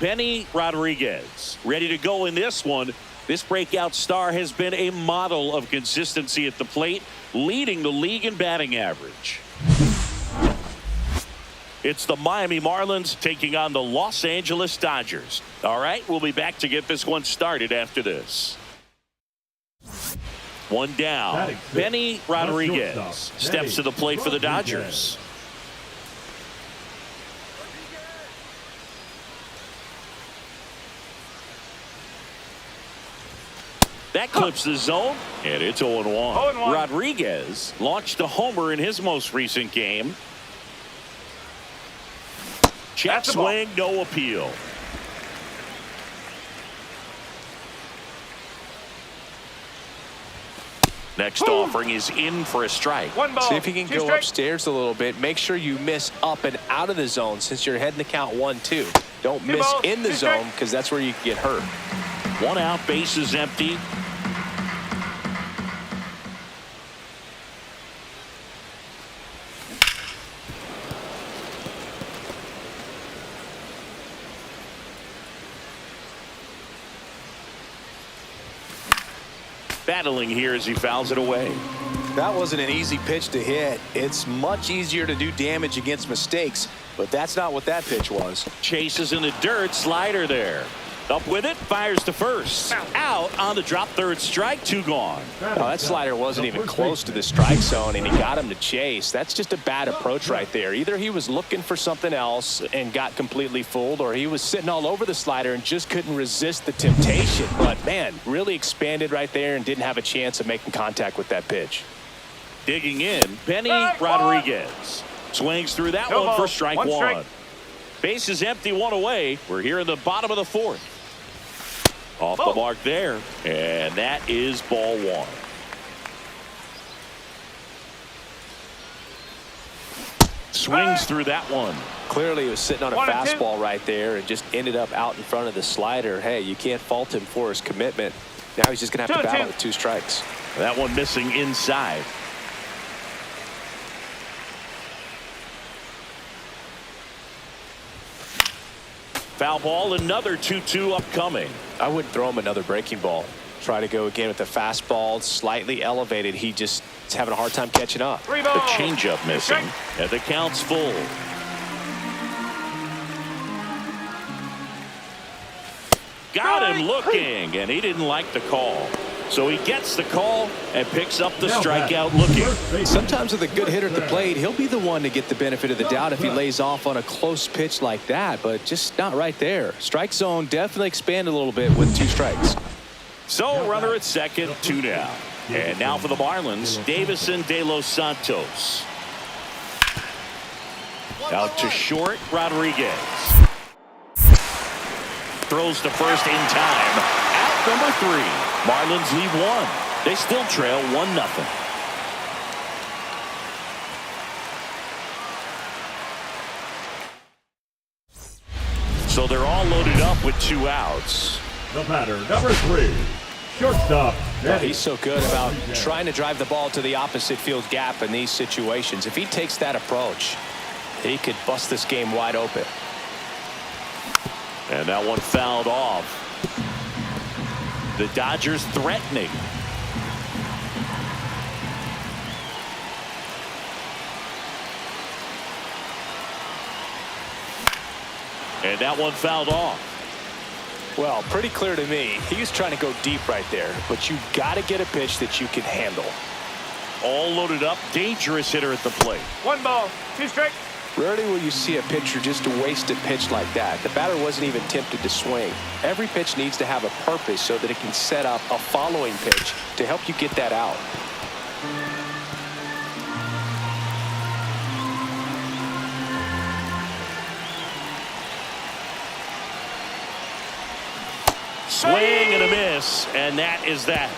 Benny Rodriguez ready to go in this one. This breakout star has been a model of consistency at the plate, leading the league in batting average. It's the Miami Marlins taking on the Los Angeles Dodgers. All right, we'll be back to get this one started after this. One down. Benny Rodriguez steps to the plate for the Dodgers. That clips the zone, and it's 0-1. Rodriguez launched a homer in his most recent game. Check swing, no appeal. Next offering is in for a strike. See if you can go upstairs a little bit. Make sure you miss up and out of the zone since you're heading to count 1-2. Don't miss in the zone because that's where you can get hurt. One out, base is empty. Battling here as he fouls it away. That wasn't an easy pitch to hit. It's much easier to do damage against mistakes, but that's not what that pitch was. Chases in the dirt, slider there. Up with it, fires to first. Out on the drop, third strike, 2 gone. Oh, that slider wasn't even close to the strike zone, and he got him to chase. That's just a bad approach right there. Either he was looking for something else and got completely fooled, or he was sitting all over the slider and just couldn't resist the temptation. But, man, really expanded right there and didn't have a chance of making contact with that pitch. Digging in, Benny Rodriguez. Swings through that one for strike one. Base is empty, 1 away. We're here in the bottom of the 4th. Off the mark there, and that is ball 1. Swings through that one. Clearly he was sitting on a fastball right there and just ended up out in front of the slider. Hey, you can't fault him for his commitment. Now he's just going to have to battle with 2 strikes. That one missing inside. Foul ball, another 2-2 upcoming. I wouldn't throw him another breaking ball. Try to go again with the fastball, slightly elevated. He just is having a hard time catching up. The changeup missing, and the count's full. Got him looking, and he didn't like the call. So he gets the call and picks up the strikeout looking. Sometimes with a good hitter at the plate, he'll be the one to get the benefit of the doubt if he lays off on a close pitch like that, but just not right there. Strike zone definitely expanded a little bit with 2 strikes. So runner at second, 2 down. And now for the Marlins, Davison De Los Santos. Out to short, Rodriguez. Throws to first in time. Out number 3. Marlins lead 1. They still trail 1-0. So they're all loaded up with 2 outs. The batter, number 3, shortstop. Well, he's so good about trying to drive the ball to the opposite field gap in these situations. If he takes that approach, he could bust this game wide open. And that one fouled off. The Dodgers threatening. And that one fouled off. Well, pretty clear to me. He was trying to go deep right there, but you got to get a pitch that you can handle. All loaded up, dangerous hitter at the plate. 1 ball, 2 strikes. Rarely will you see a pitcher just waste a pitch like that. The batter wasn't even tempted to swing. Every pitch needs to have a purpose so that it can set up a following pitch to help you get that out. Swing and a miss, and that is that.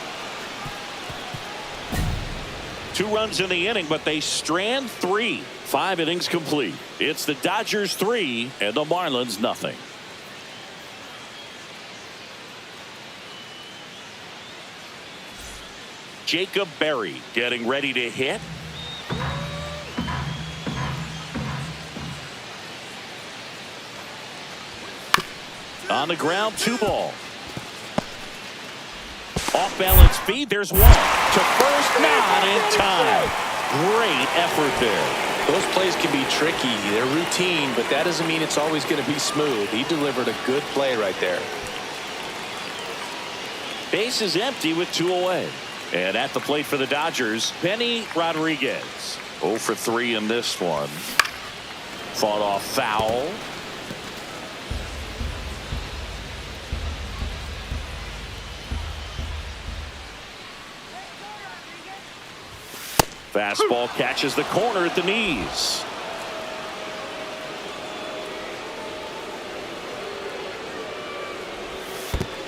2 runs in the inning, but they strand 3. 5 innings complete. It's the Dodgers 3 and the Marlins nothing. Jacob Berry getting ready to hit. On the ground, 2 ball. Off balance feed, there's 1. To first, not in time. Great effort there. Those plays can be tricky. They're routine, but that doesn't mean it's always going to be smooth. He delivered a good play right there. Base is empty with 2 away. And at the plate for the Dodgers, Benny Rodriguez. 0 for 3 in this one. Fought off foul. Fastball catches the corner at the knees.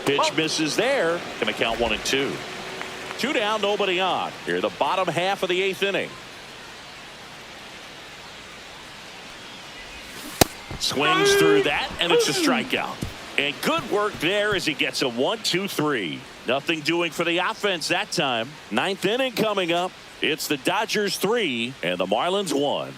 Pitch misses there. Going to count 1 and 2. 2 down, nobody on. Here, the bottom half of the 8th inning. Swings through that, and it's a strikeout. And good work there as he gets a 1-2-3. Nothing doing for the offense that time. 9th inning coming up. It's the Dodgers 3 and the Marlins 1.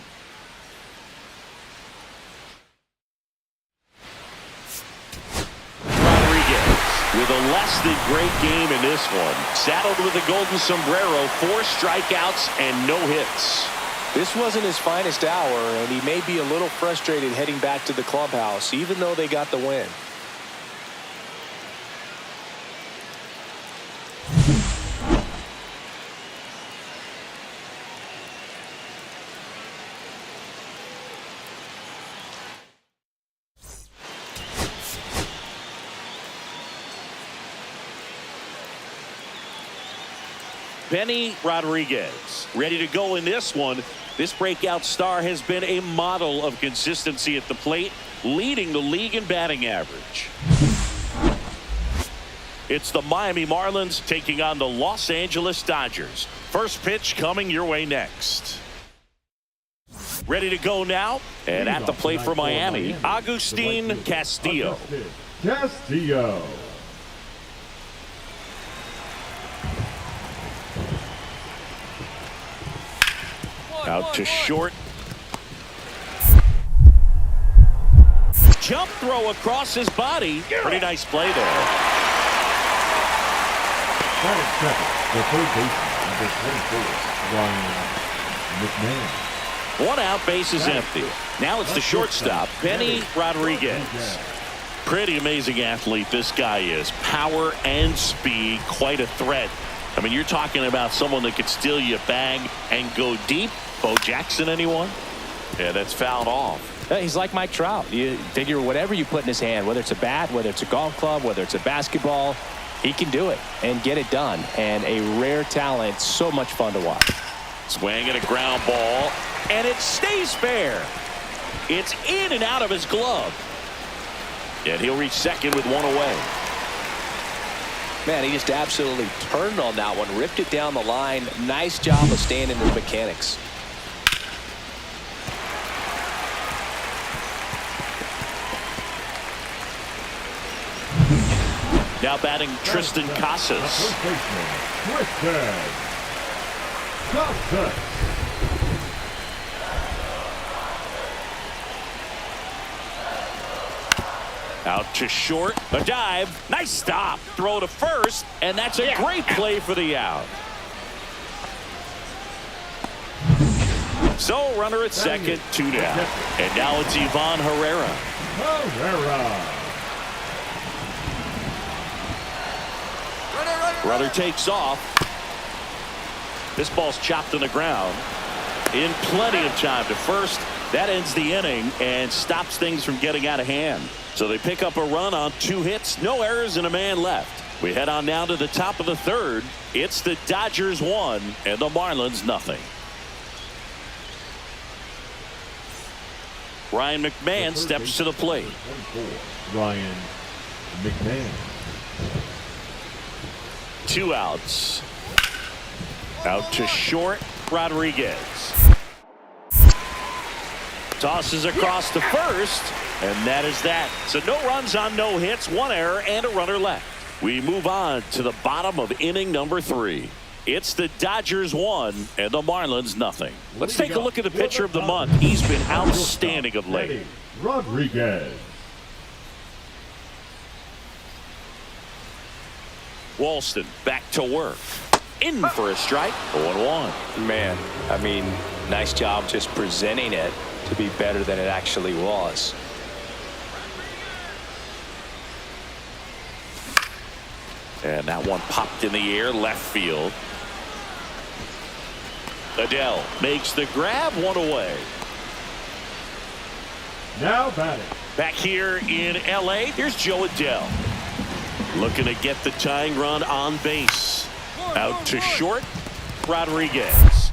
Rodriguez with a less than great game in this one. Saddled with the golden sombrero, 4 strikeouts and no hits. This wasn't his finest hour, and he may be a little frustrated heading back to the clubhouse, even though they got the win. Benny Rodriguez ready to go in this one. This breakout star has been a model of consistency at the plate, leading the league in batting average. It's the Miami Marlins taking on the Los Angeles Dodgers. First pitch coming your way next. Ready to go now, and at the plate for Miami, Agustin Castillo. Castillo. Out to short. Jump throw across his body. Pretty nice play there. Batting second, the third baseman, number 24, Ryan McMahon. 1 out, base is empty. Now it's the shortstop, Benny Rodriguez. Pretty amazing athlete this guy is. Power and speed, quite a threat. I mean, you're talking about someone that could steal you a bag and go deep. Bo Jackson, anyone? Yeah, that's fouled off. He's like Mike Trout. You figure whatever you put in his hand, whether it's a bat, whether it's a golf club, whether it's a basketball, he can do it and get it done. And a rare talent, so much fun to watch. Swing and a ground ball, and it stays fair. It's in and out of his glove. And he'll reach second with 1 away. Man, he just absolutely turned on that one, ripped it down the line. Nice job of staying in the mechanics. Now batting Tristan Casas. First baseman, Tristan Casas. Out to short, a dive, nice stop, throw to first, and that's a great play for the out. So runner at second, 2 down, and now it's Ivan Herrera. Runner takes off. This ball's chopped on the ground. In plenty of time to first. That ends the inning and stops things from getting out of hand. So they pick up a run on 2 hits, no errors, and a man left. We head on now to the top of the 3rd. It's the Dodgers 1 and the Marlins nothing. Ryan McMahon steps to the plate. Ryan McMahon. 2 outs. Out to short, Rodriguez. Tosses across to first, and that is that. So no runs on no hits, 1 error, and a runner left. We move on to the bottom of inning number 3. It's the Dodgers 1 and the Marlins nothing. Let's take a look at the pitcher of the month. He's been outstanding of late. Rodriguez. Walston back to work. In for a strike. 0-1. Man, I mean, nice job just presenting it to be better than it actually was. And that one popped in the air, left field. Adele makes the grab, one away. Now batting. Back here in L.A., here's Joe Adele. Looking to get the tying run on base. Out to short, Rodriguez.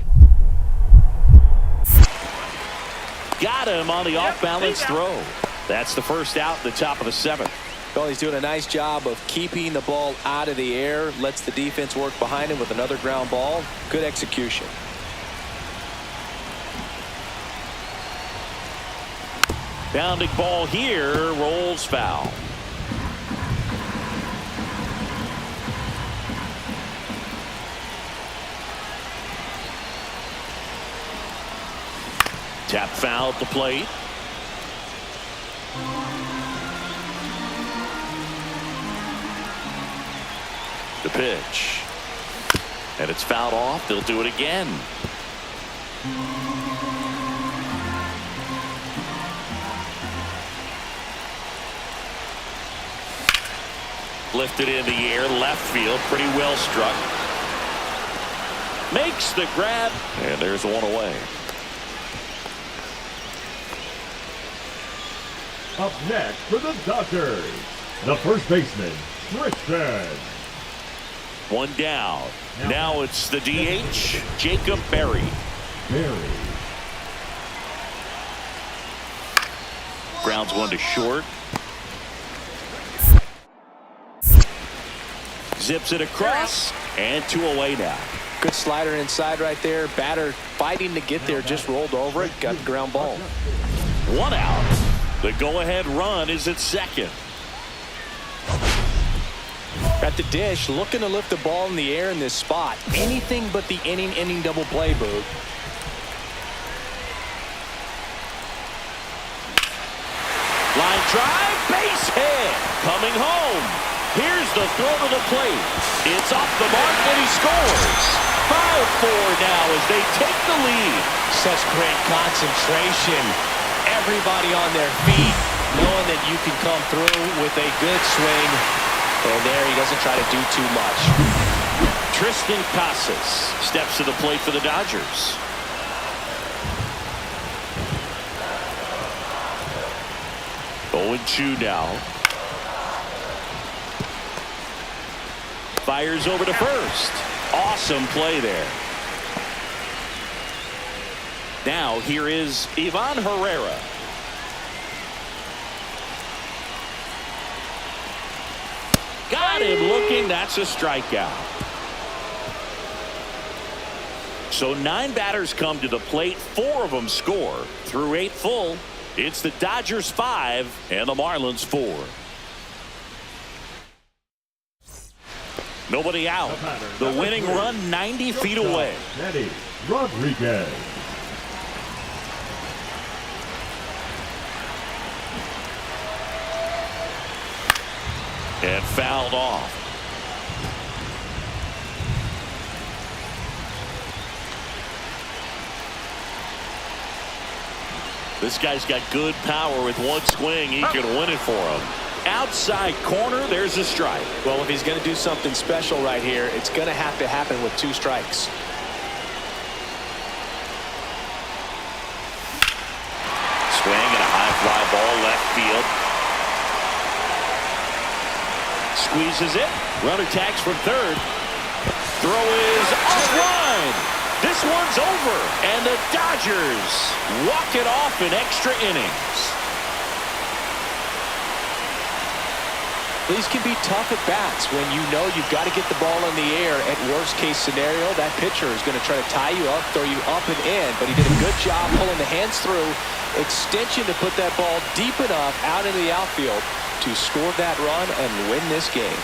Got him on the off-balance throw. That's the first out, the top of the 7th. Well, he's doing a nice job of keeping the ball out of the air. Lets the defense work behind him with another ground ball. Good execution. Bounding ball here, rolls foul. Tap foul at the plate. The pitch. And it's fouled off. They'll do it again. Lifted in the air, left field, pretty well struck. Makes the grab, and there's one away. Up next for the Dodgers, the first baseman, Christian. One down. Now it's the DH, Jacob Berry. Grounds one to short. Zips it across, and 2 away now. Good slider inside right there. Batter fighting to get there, just rolled over it, got the ground ball. 1 out. The go-ahead run is at second. At the dish, looking to lift the ball in the air in this spot. Anything but the inning double play, Boog. Line drive, base hit. Coming home. Here's the throw to the plate. It's off the mark, and he scores. 5-4 now as they take the lead. Such great concentration. Everybody on their feet, knowing that you can come through with a good swing. And there, he doesn't try to do too much. Tristan Casas steps to the plate for the Dodgers. Oh, 0-2 now. Fires over to first. Awesome play there. Now here is Ivan Herrera. Got him looking. That's a strikeout. So 9 batters come to the plate. 4 of them score. Through 8 full, it's the Dodgers 5 and the Marlins 4. Nobody out. The winning run 90 feet away. Rodriguez. And fouled off. This guy's got good power. With one swing, he can win it for him. Outside corner, there's a strike. Well, if he's going to do something special right here, it's going to have to happen with 2 strikes. Swing and a high fly ball left field. Squeezes it. Runner tags from third. Throw is offline. This one's over. And the Dodgers walk it off in extra innings. These can be tough at bats when you know you've got to get the ball in the air. At worst case scenario, that pitcher is going to try to tie you up, throw you up and in. But he did a good job pulling the hands through. Extension to put that ball deep enough out into the outfield to score that run and win this game.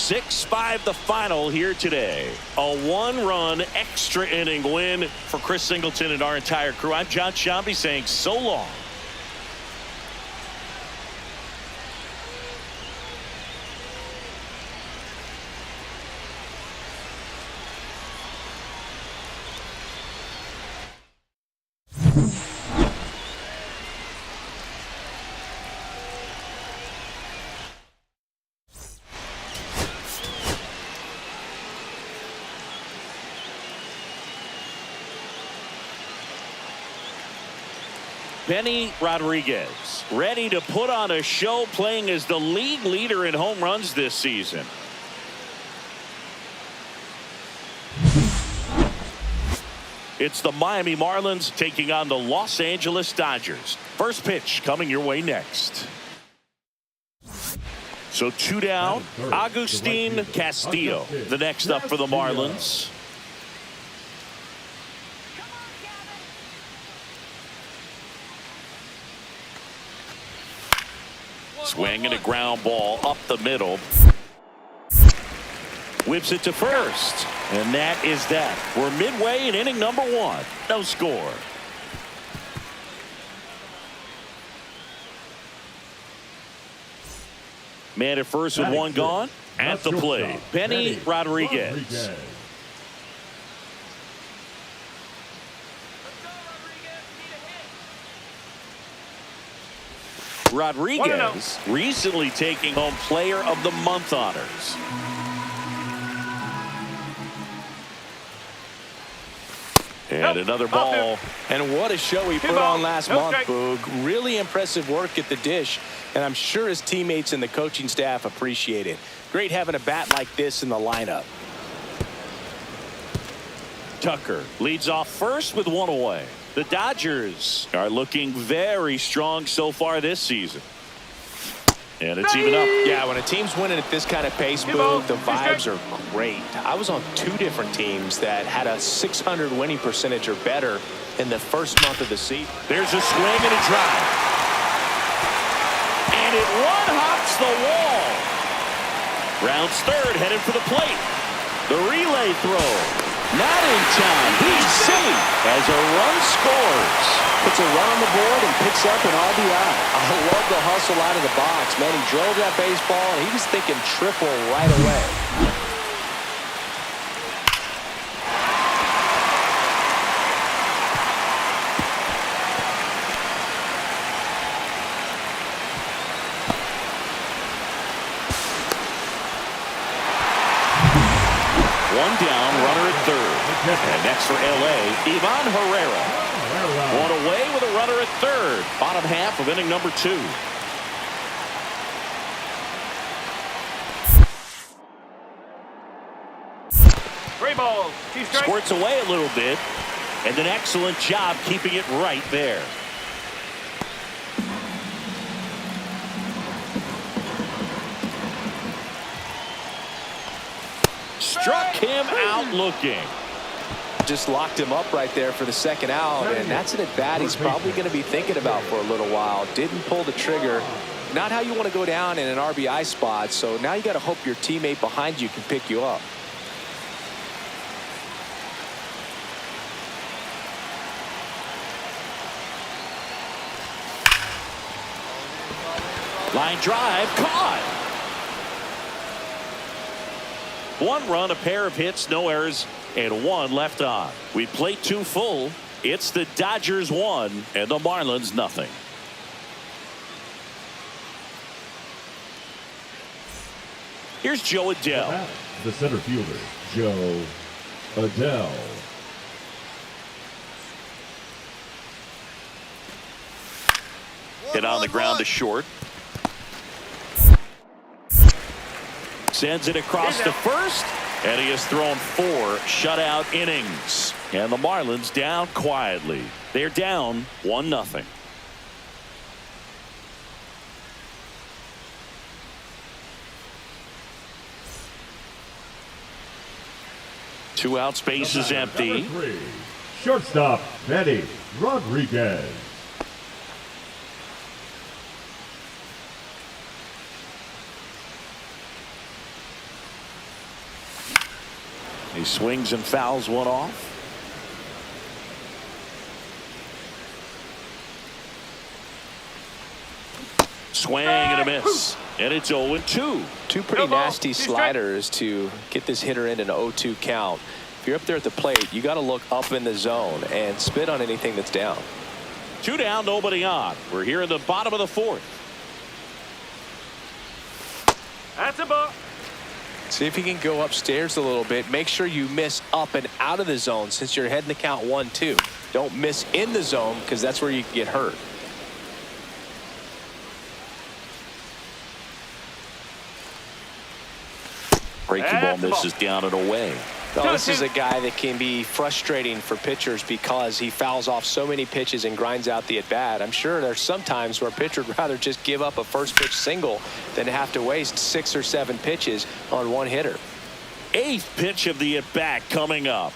6-5 the final here today. A one-run extra inning win for Chris Singleton and our entire crew. I'm John Shambi saying so long. Benny Rodriguez ready to put on a show, playing as the league leader in home runs this season. It's the Miami Marlins taking on the Los Angeles Dodgers. First pitch coming your way next. So 2 down. Agustin Castillo, the next up for the Marlins. Swing and a ground ball up the middle. Whips it to first. And that is that. We're midway in inning number 1. No score. Man at first with one gone. At the plate, Benny Rodriguez. Rodriguez recently taking home Player of the Month honors. And another ball. And what a show he put on last month, Boog. Really impressive work at the dish, and I'm sure his teammates and the coaching staff appreciate it. Great having a bat like this in the lineup. Tucker leads off first with 1 away. The Dodgers are looking very strong so far this season. And it's even up. Yeah, when a team's winning at this kind of pace, Boog, the vibes are great. I was on 2 different teams that had a .600 winning percentage or better in the first month of the season. There's a swing and a drive. And it one-hops the wall. Rounds third, headed for the plate. The relay throw. Not in time. He's safe as a run scores. Puts a run on the board and picks up an RBI. I love the hustle out of the box, man. He drove that baseball, and he was thinking triple right away. One down, runner at third. And next for L.A., Ivan Herrera. One away with a runner at third. Bottom half of inning number 2. Squirts away a little bit. And an excellent job keeping it right there. Struck him out looking. Just locked him up right there for the second out, and that's an at-bat he's probably going to be thinking about for a little while. Didn't pull the trigger. Not how you want to go down in an RBI spot, so now you got to hope your teammate behind you can pick you up. Line drive, caught. 1 run, a pair of hits, no errors, and 1 left on. We played 2 full. It's the Dodgers 1 and the Marlins nothing. Here's Joe Adell. The center fielder, Joe Adell. Hit on the ground to short. Sends it across to first, and he has thrown 4 shutout innings. And the Marlins down quietly. They're down 1-0. Two out, space is empty. Number 3, shortstop, Benny Rodriguez. He swings and fouls one off. Swing and a miss. And it's 0-2. Two pretty nasty sliders to get this hitter in an 0-2 count. If you're up there at the plate, you got to look up in the zone and spit on anything that's down. 2 down, nobody on. We're here in the bottom of the 4th. That's a ball. See if you can go upstairs a little bit. Make sure you miss up and out of the zone since you're heading to count 1-2. Don't miss in the zone because that's where you can get hurt. Breaking ball misses down and away. Oh, this is a guy that can be frustrating for pitchers because he fouls off so many pitches and grinds out the at-bat. I'm sure there's some times where a pitcher would rather just give up a first pitch single than have to waste 6 or 7 pitches on one hitter. 8th pitch of the at-bat coming up.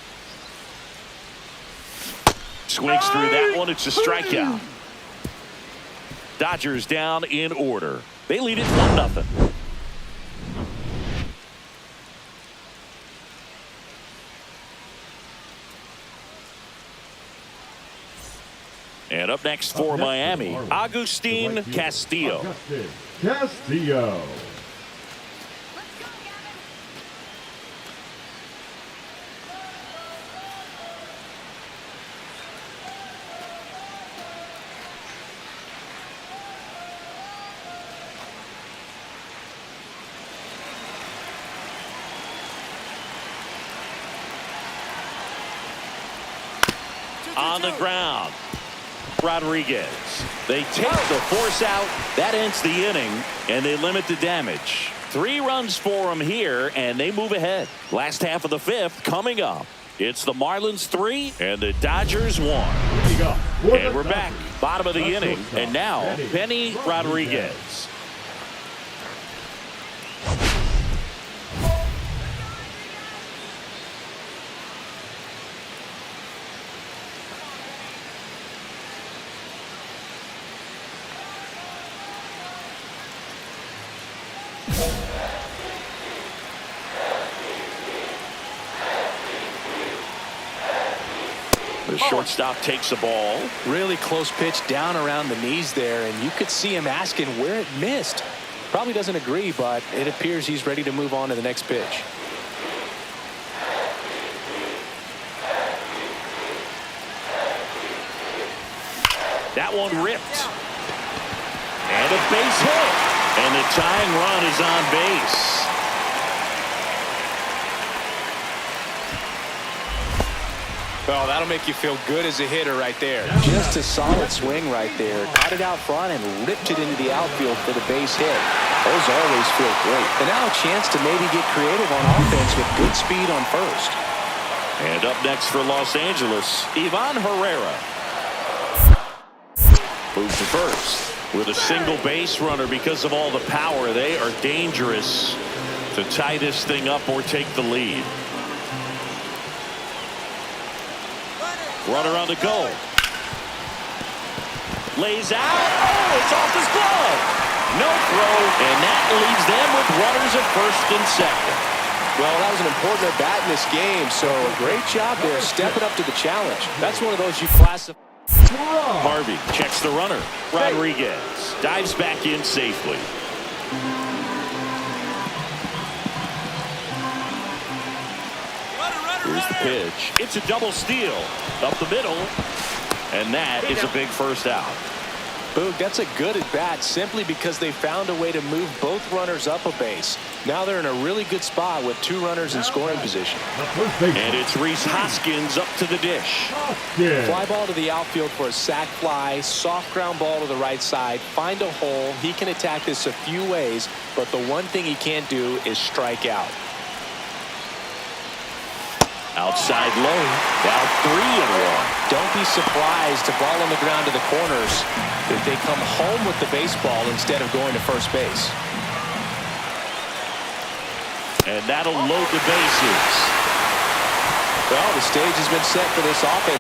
Swings through that one. It's a strikeout. Dodgers down in order. They lead it 1-0. And up next for Miami, Agustin Castillo. Castillo. On the ground. Rodriguez. They take the force out. That ends the inning, and they limit the damage. 3 runs for them here, and they move ahead. Last half of the 5th coming up. It's the Marlins 3 and the Dodgers 1. And we're back. Bottom of the inning, and now Benny Rodriguez. The shortstop takes the ball. Really close pitch down around the knees there, and you could see him asking where it missed. Probably doesn't agree, but it appears he's ready to move on to the next pitch. That one ripped. And a base hit. And the tying run is on base. Well, that'll make you feel good as a hitter right there. Just a solid swing right there. Caught it out front and ripped it into the outfield for the base hit. Those always feel great. And now a chance to maybe get creative on offense with good speed on first. And up next for Los Angeles, Ivan Herrera. Moves to first with a single base runner. Because of all the power, they are dangerous to tie this thing up or take the lead. Runner on the go. Lays out. Oh, it's off his glove. No throw, and that leaves them with runners at first and second. Well, that was an important at-bat in this game, so great job there stepping up to the challenge. That's one of those you classify. Harvey checks the runner. Rodriguez dives back in safely. Here's the pitch. It's a double steal up the middle, and that is a big first out. Boog, that's a good at-bat simply because they found a way to move both runners up a base. Now they're in a really good spot with 2 runners in scoring position. And it's Rhys Hoskins up to the dish. Fly ball to the outfield for a sac fly. Soft ground ball to the right side. Find a hole. He can attack this a few ways, but the one thing he can't do is strike out. Outside low. Now 3-1. Don't be surprised to ball on the ground to the corners if they come home with the baseball instead of going to first base. And that'll load the bases. Well, the stage has been set for this offense.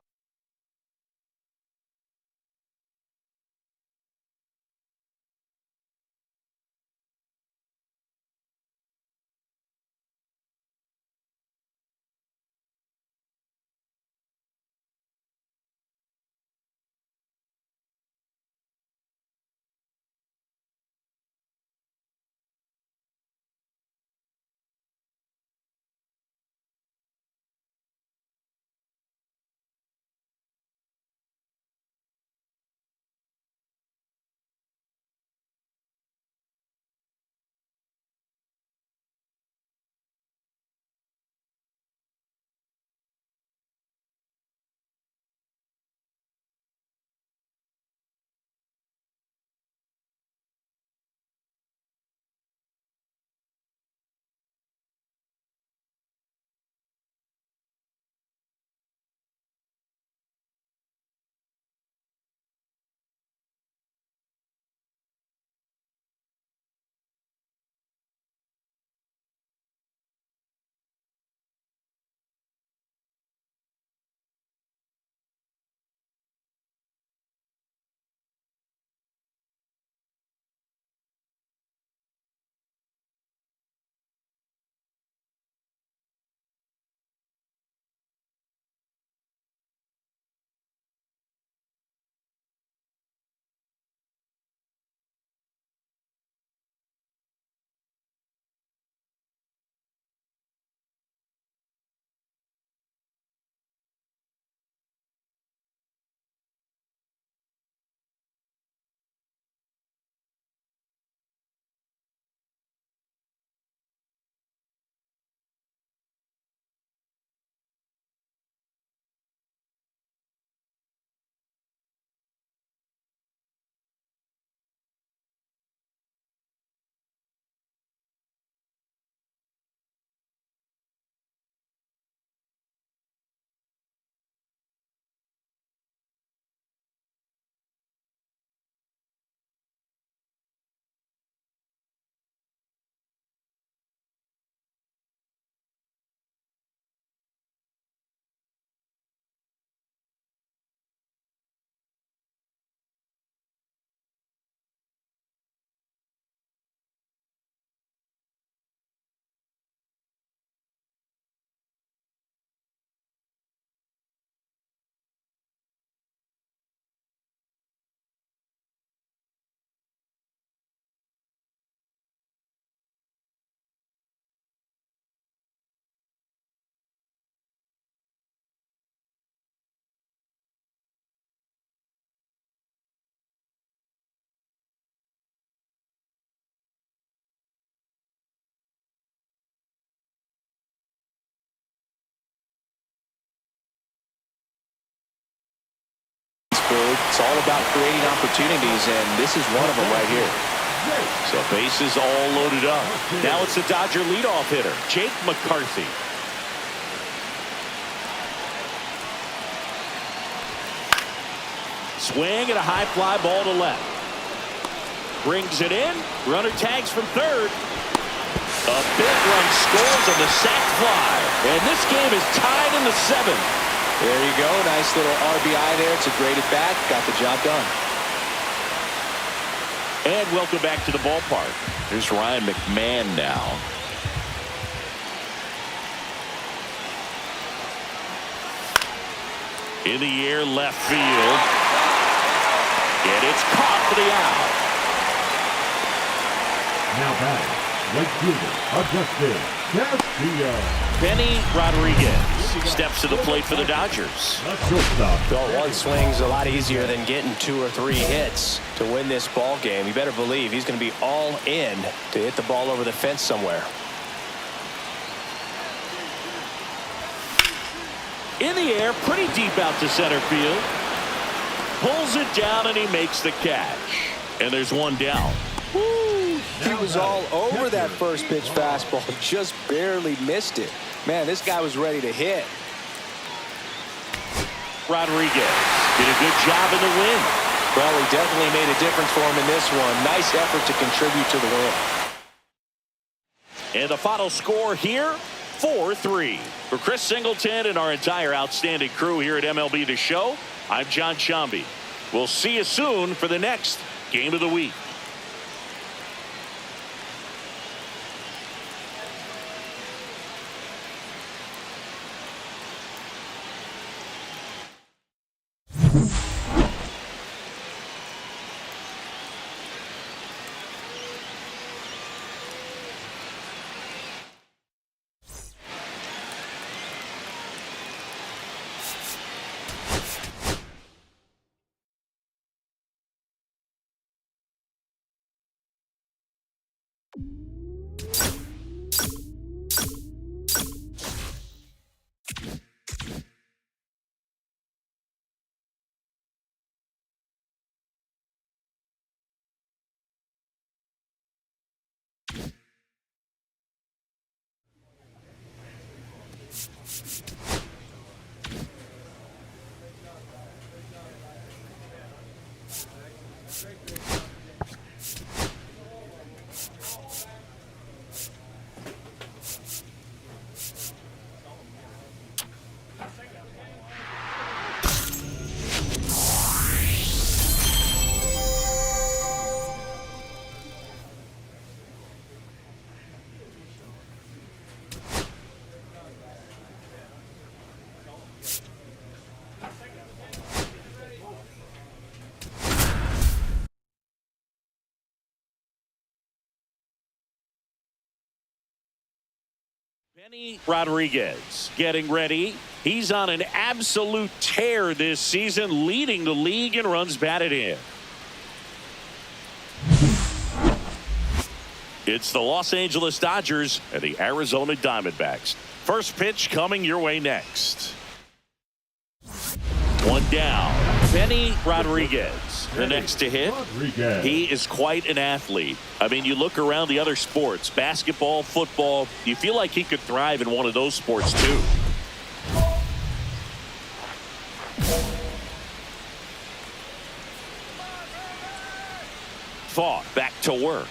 Boog. It's all about creating opportunities, and this is one of them right here. So bases all loaded up. Now it's the Dodger leadoff hitter, Jake McCarthy. Swing and a high fly ball to left. Brings it in. Runner tags from third. A big run scores on the sac fly. And this game is tied in the seventh. There you go. Nice little RBI there. It's a great at bat. Got the job done. And welcome back to the ballpark. Here's Ryan McMahon now. In the air, left field. And it's caught for the out. Now batting, right fielder, Augustin Castillo. Benny Rodriguez steps to the plate for the Dodgers. The shortstop. Well, one swing's a lot easier than getting 2 or 3 hits to win this ball game. You better believe he's going to be all in to hit the ball over the fence somewhere. In the air, pretty deep out to center field. Pulls it down and he makes the catch. And there's one down. Woo! He was all over that first pitch fastball. Just barely missed it. Man, this guy was ready to hit. Rodriguez did a good job in the win. Well, he definitely made a difference for him in this one. Nice effort to contribute to the win. And the final score here, 4-3. For Chris Singleton and our entire outstanding crew here at MLB The Show, I'm John Shambi. We'll see you soon for the next Game of the Week. Benny Rodriguez getting ready. He's on an absolute tear this season, leading the league in runs batted in. It's the Los Angeles Dodgers and the Arizona Diamondbacks. First pitch coming your way next. One down. Benny Rodriguez, the next to hit. He is quite an athlete. I mean, you look around the other sports, basketball, football, you feel like he could thrive in one of those sports too. Fought back to work.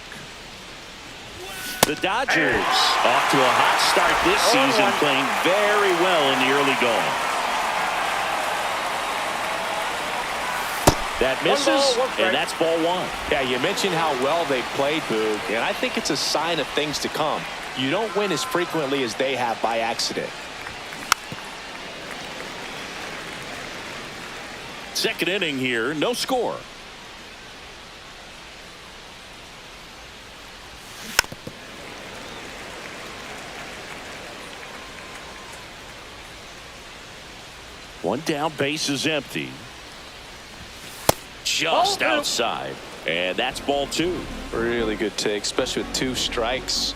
The Dodgers off to a hot start this season, playing very well in the early going. That misses, and that's ball one. Yeah, you mentioned how well they played, Boog, and I think it's a sign of things to come. You don't win as frequently as they have by accident. Second inning here, no score. One down, base is empty. Just outside, and that's ball two. Really good take, especially with 2 strikes.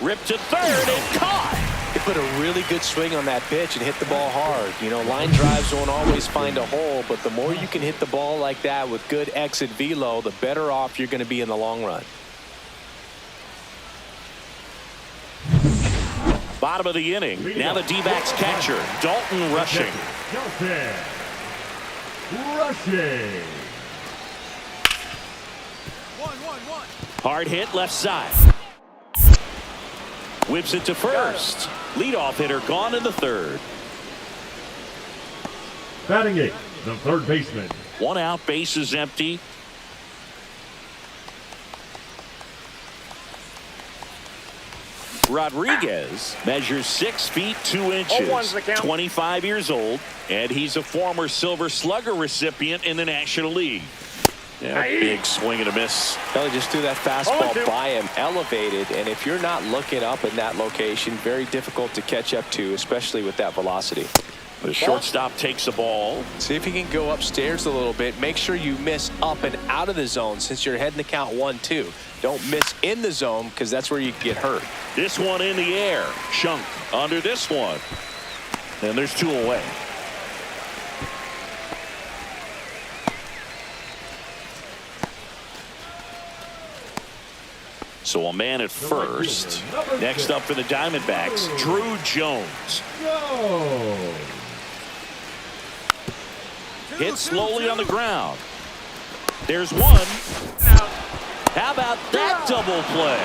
Ripped to third and caught. He put a really good swing on that pitch and hit the ball hard. You know, line drives won't always find a hole, but the more you can hit the ball like that with good exit velo, the better off you're going to be in the long run. Bottom of the inning. Now the D-backs catcher, Dalton rushing. Dalton rushing. Hard hit left side. Whips it to first. Leadoff hitter gone in the third. Batting eighth, the third baseman. One out, bases empty. Rodriguez measures 6 feet 2 inches, 25 years old, and he's a former Silver Slugger recipient in the National League. Yeah, big swing and a miss. Kelly just threw that fastball by him, elevated, and if you're not looking up in that location, very difficult to catch up to, especially with that velocity. The shortstop takes the ball. See if you can go upstairs a little bit. Make sure you miss up and out of the zone since you're heading to count 1-2. Don't miss in the zone because that's where you can get hurt. This one in the air. Chunk under this one. And there's 2 away. So a man at first. Next up for the Diamondbacks, Drew Jones. Go. Hit slowly on the ground. There's one. How about that double play?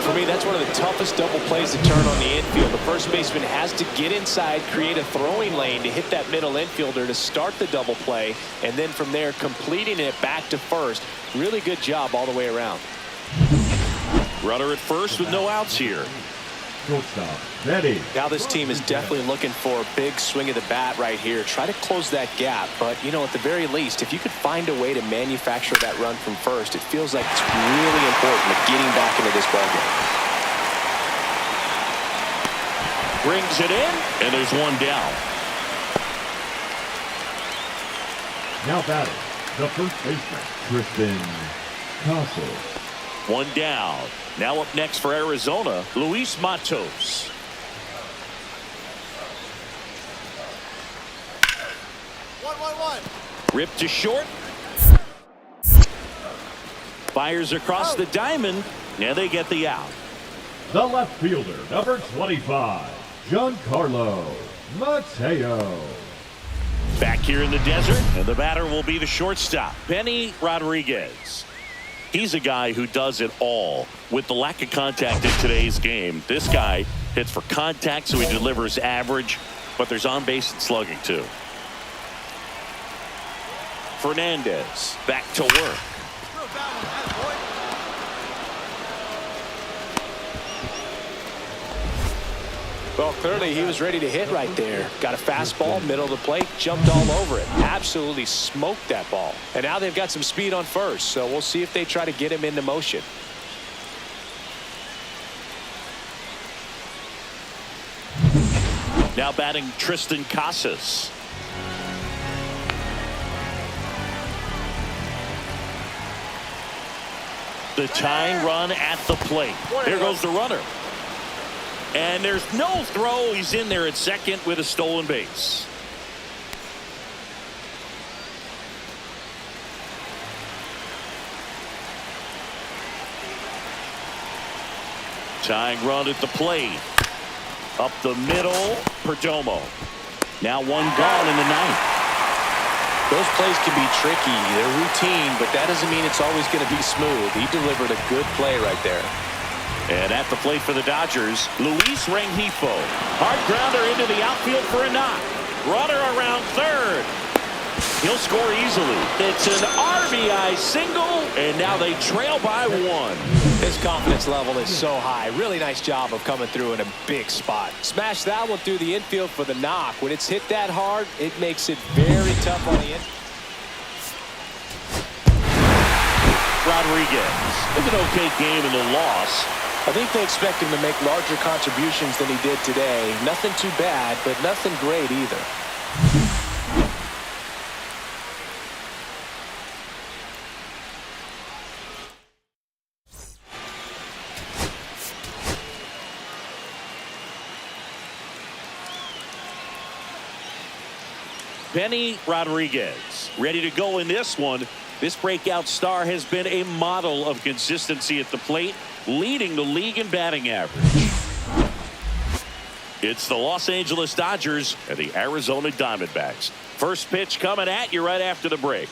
For me, that's one of the toughest double plays to turn on the infield. The first baseman has to get inside, create a throwing lane to hit that middle infielder to start the double play, and then from there completing it back to first. Really good job all the way around. Runner at first with no outs here. Shortstop, Betty. Now this team is definitely looking for a big swing of the bat right here. Try to close that gap, but you know, at the very least, if you could find a way to manufacture that run from first, it feels like it's really important to getting back into this ballgame. Brings it in, and there's one down. Now batting, the first baseman, Tristan Castle. One down. Now up next for Arizona, Luis Matos. Ripped to short. Fires across the diamond. Now they get the out. The left fielder, number 25, Giancarlo Mateo. Back here in the desert, and the batter will be the shortstop, Benny Rodriguez. He's a guy who does it all. With the lack of contact in today's game, this guy hits for contact, so he delivers average, but there's on-base and slugging too. Fernandez back to work. Well, clearly he was ready to hit right there. Got a fastball, middle of the plate, jumped all over it. Absolutely smoked that ball. And now they've got some speed on first, so we'll see if they try to get him into motion. Now batting Tristan Casas. The tying run at the plate. There goes the runner. And there's no throw. He's in there at second with a stolen base. Tying run at the plate. Up the middle, Perdomo. Now one gone in the ninth. Those plays can be tricky. They're routine, but that doesn't mean it's always going to be smooth. He delivered a good play right there. And at the plate for the Dodgers, Luis Rengifo. Hard grounder into the outfield for a knock. Runner around third. He'll score easily. It's an RBI single, and now they trail by one. His confidence level is so high. Really nice job of coming through in a big spot. Smash that one through the infield for the knock. When it's hit that hard, it makes it very tough on the infield. Rodriguez with an okay game in the loss. I think they expect him to make larger contributions than he did today. Nothing too bad, but nothing great either. Benny Rodriguez ready to go in this one. This breakout star has been a model of consistency at the plate, leading the league in batting average. It's the Los Angeles Dodgers and the Arizona Diamondbacks. First pitch coming at you right after the break.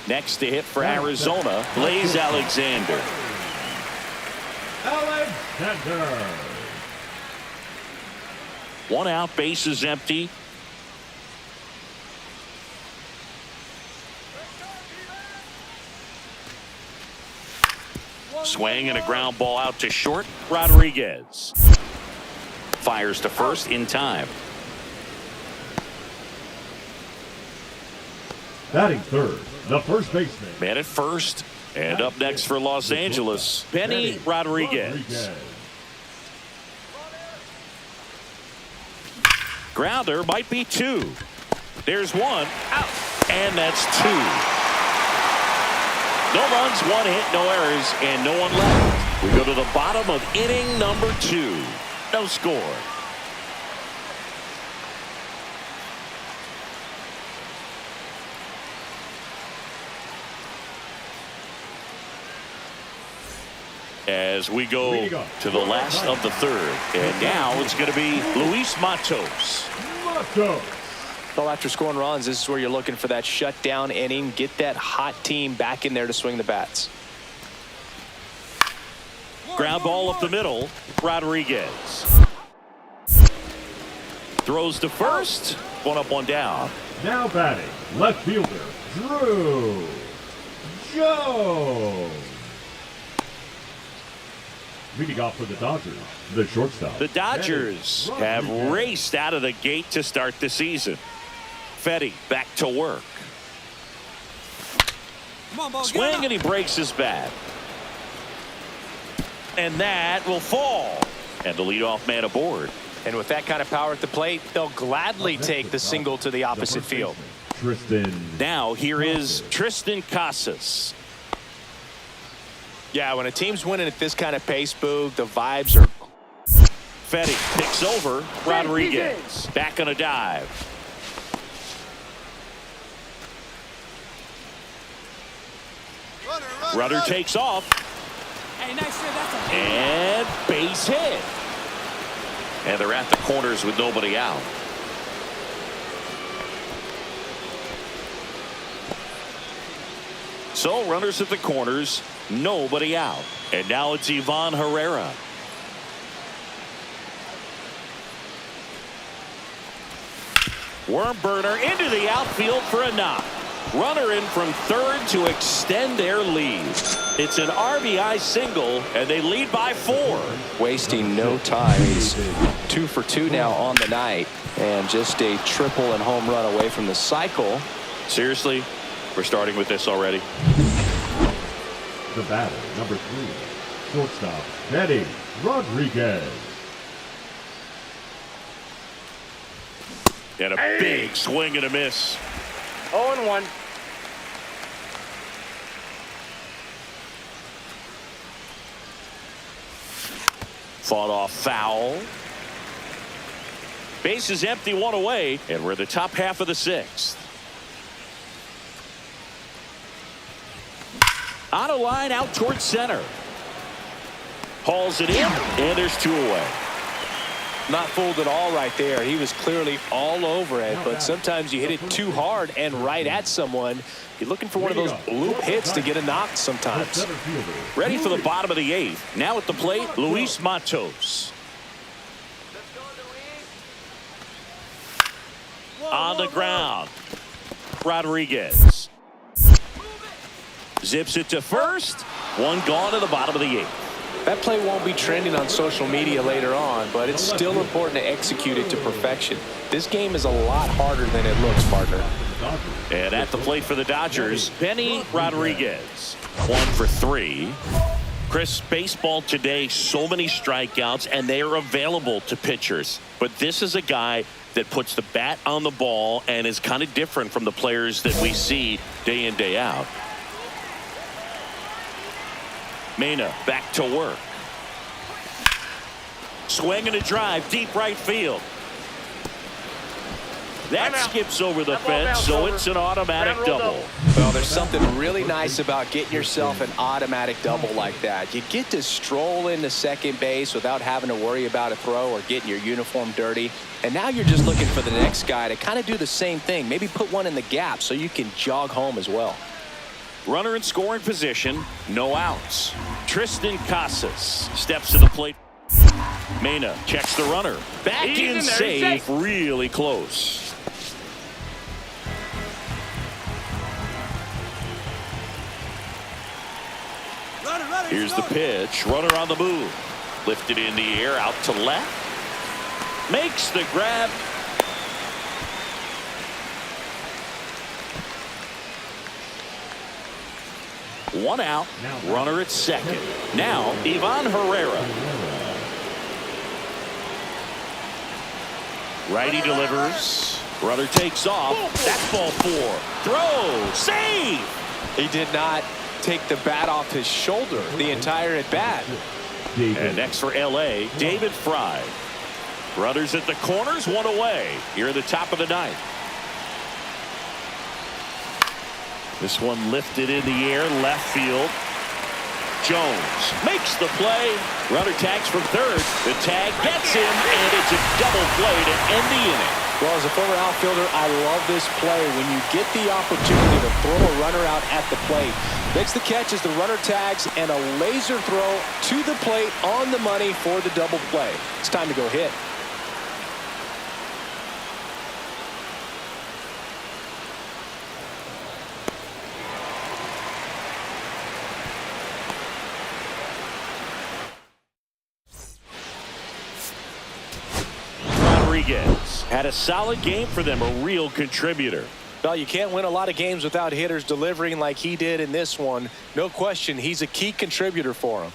Next to hit for Arizona, Blaze Alexander. Alexander. One out, bases empty. Swing and a ground ball out to short. Rodriguez fires to first in time. Batting third, the first baseman. Man at first. And up next for Los Angeles, Benny Rodriguez. Grounder might be two. There's one out, and that's two. No runs, one hit, no errors, and no one left. We go to the bottom of inning number 2. No score. As we go to the last of the third. And now it's going to be Luis Matos. Well, after scoring runs, this is where you're looking for that shutdown inning. Get that hot team back in there to swing the bats. Ground ball up the middle. Rodriguez throws to first. One up, one down. Now batting, left fielder, Drew Jones. Leading off for the Dodgers, the shortstop. The Dodgers have raced out of the gate to start the season. Fetty back to work. Swing and he breaks his bat. And that will fall. And the leadoff man aboard. And with that kind of power at the plate, they'll gladly take the single to the opposite field. Now here is Tristan Casas. Yeah, when a team's winning at this kind of pace, Boog, the vibes are... Fetty picks over Rodriguez. Back on a dive. Runner takes off. Hey, nice shot. That's a And base hit. And they're at the corners with nobody out. So runners at the corners, nobody out. And now it's Ivan Herrera. Worm burner into the outfield for a knock. Runner in from third to extend their lead. It's an RBI single, and they lead by 4. Wasting no time. He's 2 for 2 now on the night, and just a triple and home run away from the cycle. Seriously, we're starting with this already. The batter, number 3, shortstop, Benny Rodriguez. And a big swing and a miss. 0-1. Fought off foul. Base is empty, one away, and we're in the top half of the 6th. On a line out towards center. Hauls it in, and there's 2 away. Not fooled at all right there. He was clearly all over it, but sometimes you hit it too hard and right at someone. You're looking for one of those bloop hits to get a knock sometimes. Ready for the bottom of the 8th. Now at the plate, Luis Matos. On the ground, Rodriguez zips it to first. One gone to the bottom of the 8th. That play won't be trending on social media later on, but it's still important to execute it to perfection. This game is a lot harder than it looks, partner. And at the plate for the Dodgers, Benny Rodriguez. 1 for 3. Chris, baseball today, so many strikeouts, and they are available to pitchers. But this is a guy that puts the bat on the ball and is kind of different from the players that we see day in, day out. Mena back to work. Swing and a drive, deep right field. That skips over the fence, so it's an automatic double. Well, there's something really nice about getting yourself an automatic double like that. You get to stroll into second base without having to worry about a throw or getting your uniform dirty. And now you're just looking for the next guy to kind of do the same thing. Maybe put one in the gap so you can jog home as well. Runner in scoring position, no outs. Tristan Casas steps to the plate. Mena checks the runner. Back in safe, really close. Here's the pitch. Runner on the move. Lifted in the air, out to left. Makes the grab. One out. Runner at second. Now, Ivan Herrera. Righty delivers. Runner takes off. That's ball four. Throw. Save. He did not take the bat off his shoulder the entire at bat. And next for LA, David Fry. Runners at the corners, one away. Here at the top of the ninth. This one lifted in the air, left field. Jones makes the play. Runner tags from third. The tag gets him, and it's a double play to end the inning. Well, as a former outfielder, I love this play. When you get the opportunity to throw a runner out at the plate, makes the catch as the runner tags and a laser throw to the plate on the money for the double play. It's time to go hit. Rodriguez had a solid game for them, a real contributor. Well, you can't win a lot of games without hitters delivering like he did in this one. No question, he's a key contributor for him.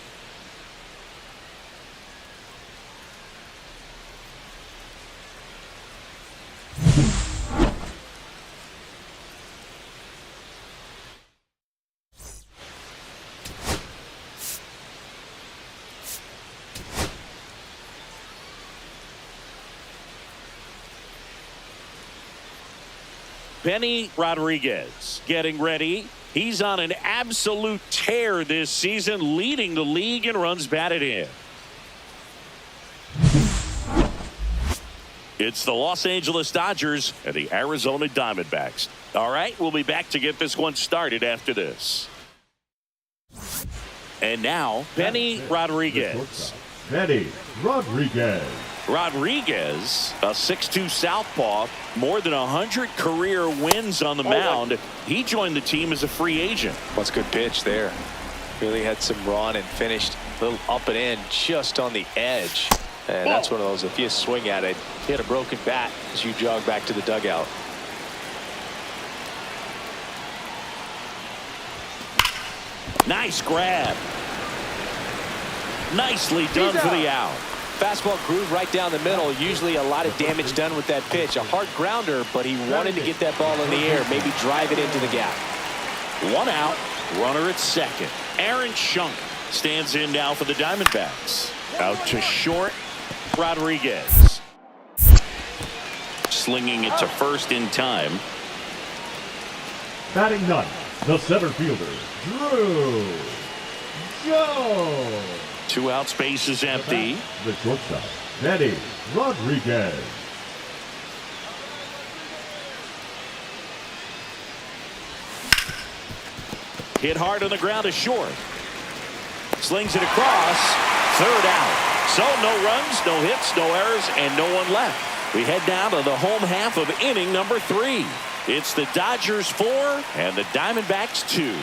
Benny Rodriguez getting ready. He's on an absolute tear this season, leading the league in runs batted in. It's the Los Angeles Dodgers and the Arizona Diamondbacks. All right, we'll be back to get this one started after this. And now, Benny Rodriguez. Benny Rodriguez. Rodriguez, a 6'2 southpaw, more than 100 career wins on the mound. He joined the team as a free agent. What's a good pitch there? Really had some run and finished a little up and in just on the edge. And that's one of those, if you swing at it, hit a broken bat as you jog back to the dugout. Nice grab. Nicely done for the out. Fastball groove right down the middle. Usually a lot of damage done with that pitch. A hard grounder, but he wanted to get that ball in the air, maybe drive it into the gap. One out, runner at second. Aaron Schunk stands in now for the Diamondbacks. Out to short, Rodriguez. Slinging it to first in time. Batting ninth, the center fielder, Drew Jones. 2 out, space is empty. The shortstop, Benny Rodriguez. Hit hard on the ground to short. Slings it across. Third out. So no runs, no hits, no errors, and no one left. We head down to the home half of inning number 3. It's the Dodgers 4 and the Diamondbacks 2.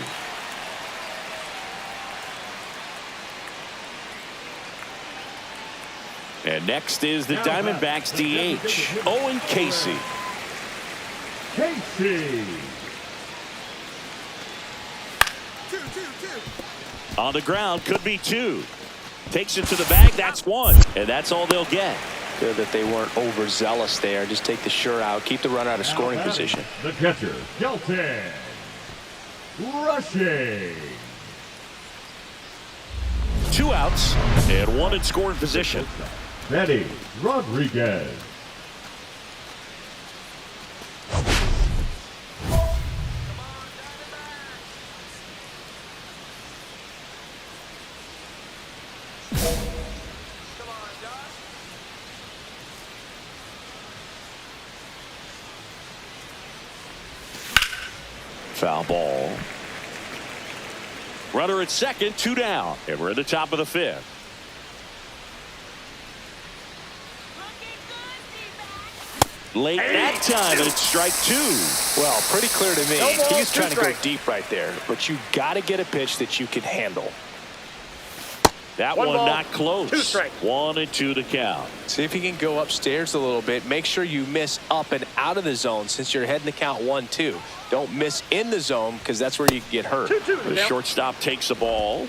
And next is the Diamondbacks DH, Owen Casey. Casey. On the ground, could be 2. Takes it to the bag, that's 1. And that's all they'll get. Good that they weren't overzealous there. Just take the sure out, keep the run out of scoring position. The catcher, Kelton Rushing. 2 outs and 1 in scoring position. Benny Rodriguez. Foul ball. Runner at second, 2 down. And we're at the top of the 5th. Late that time, and it's strike 2. Well, pretty clear to me. No ball, He's trying to go strike. deep right there, but you got to get a pitch that you can handle. That One one ball, not 2 close. strikes. 1-2 to count. See if you can go upstairs a little bit. Make sure you miss up and out of the zone since you're heading to count 1-2. Don't miss in the zone because that's where you can get hurt. 2-2. The shortstop takes the ball.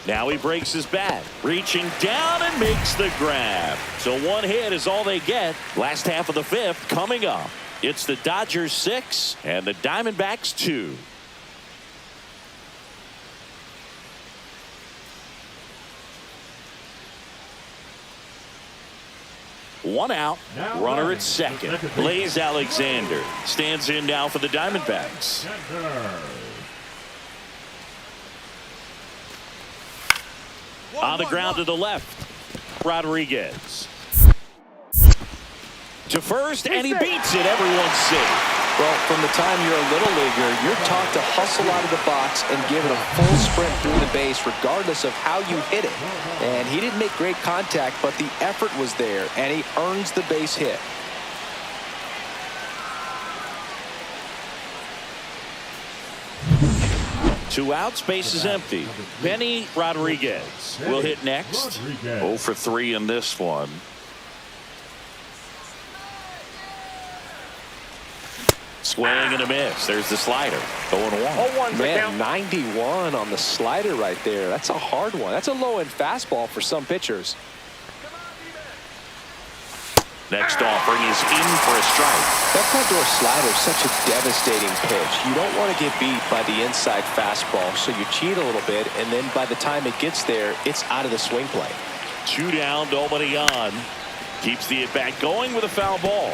Now he breaks his bat, reaching down and makes the grab. So 1 hit is all they get. Last half of the 5th coming up. It's the Dodgers 6 and the Diamondbacks 2. One out, Now runner running. at second. The second Blaze Alexander stands in now for the Diamondbacks. Center. On the ground to the left, Rodriguez. To first, and he beats it. Everyone's safe. Well, from the time you're a little leaguer, you're taught to hustle out of the box and give it a full sprint through the base regardless of how you hit it. And he didn't make great contact, but the effort was there, and he earns the base hit. Two outs, base is empty. Benny Rodriguez will hit next. 0 for 3 in this one. Swing and a miss. There's the slider. 0-1. 0-1's the Man, count. 91 on the slider right there. That's a hard one. That's a low-end fastball for some pitchers. Next offering is in for a strike. That front door slider is such a devastating pitch. You don't want to get beat by the inside fastball, so you cheat a little bit, and then by the time it gets there, it's out of the swing plane. 2 down, nobody on. Keeps the at-bat going with a foul ball.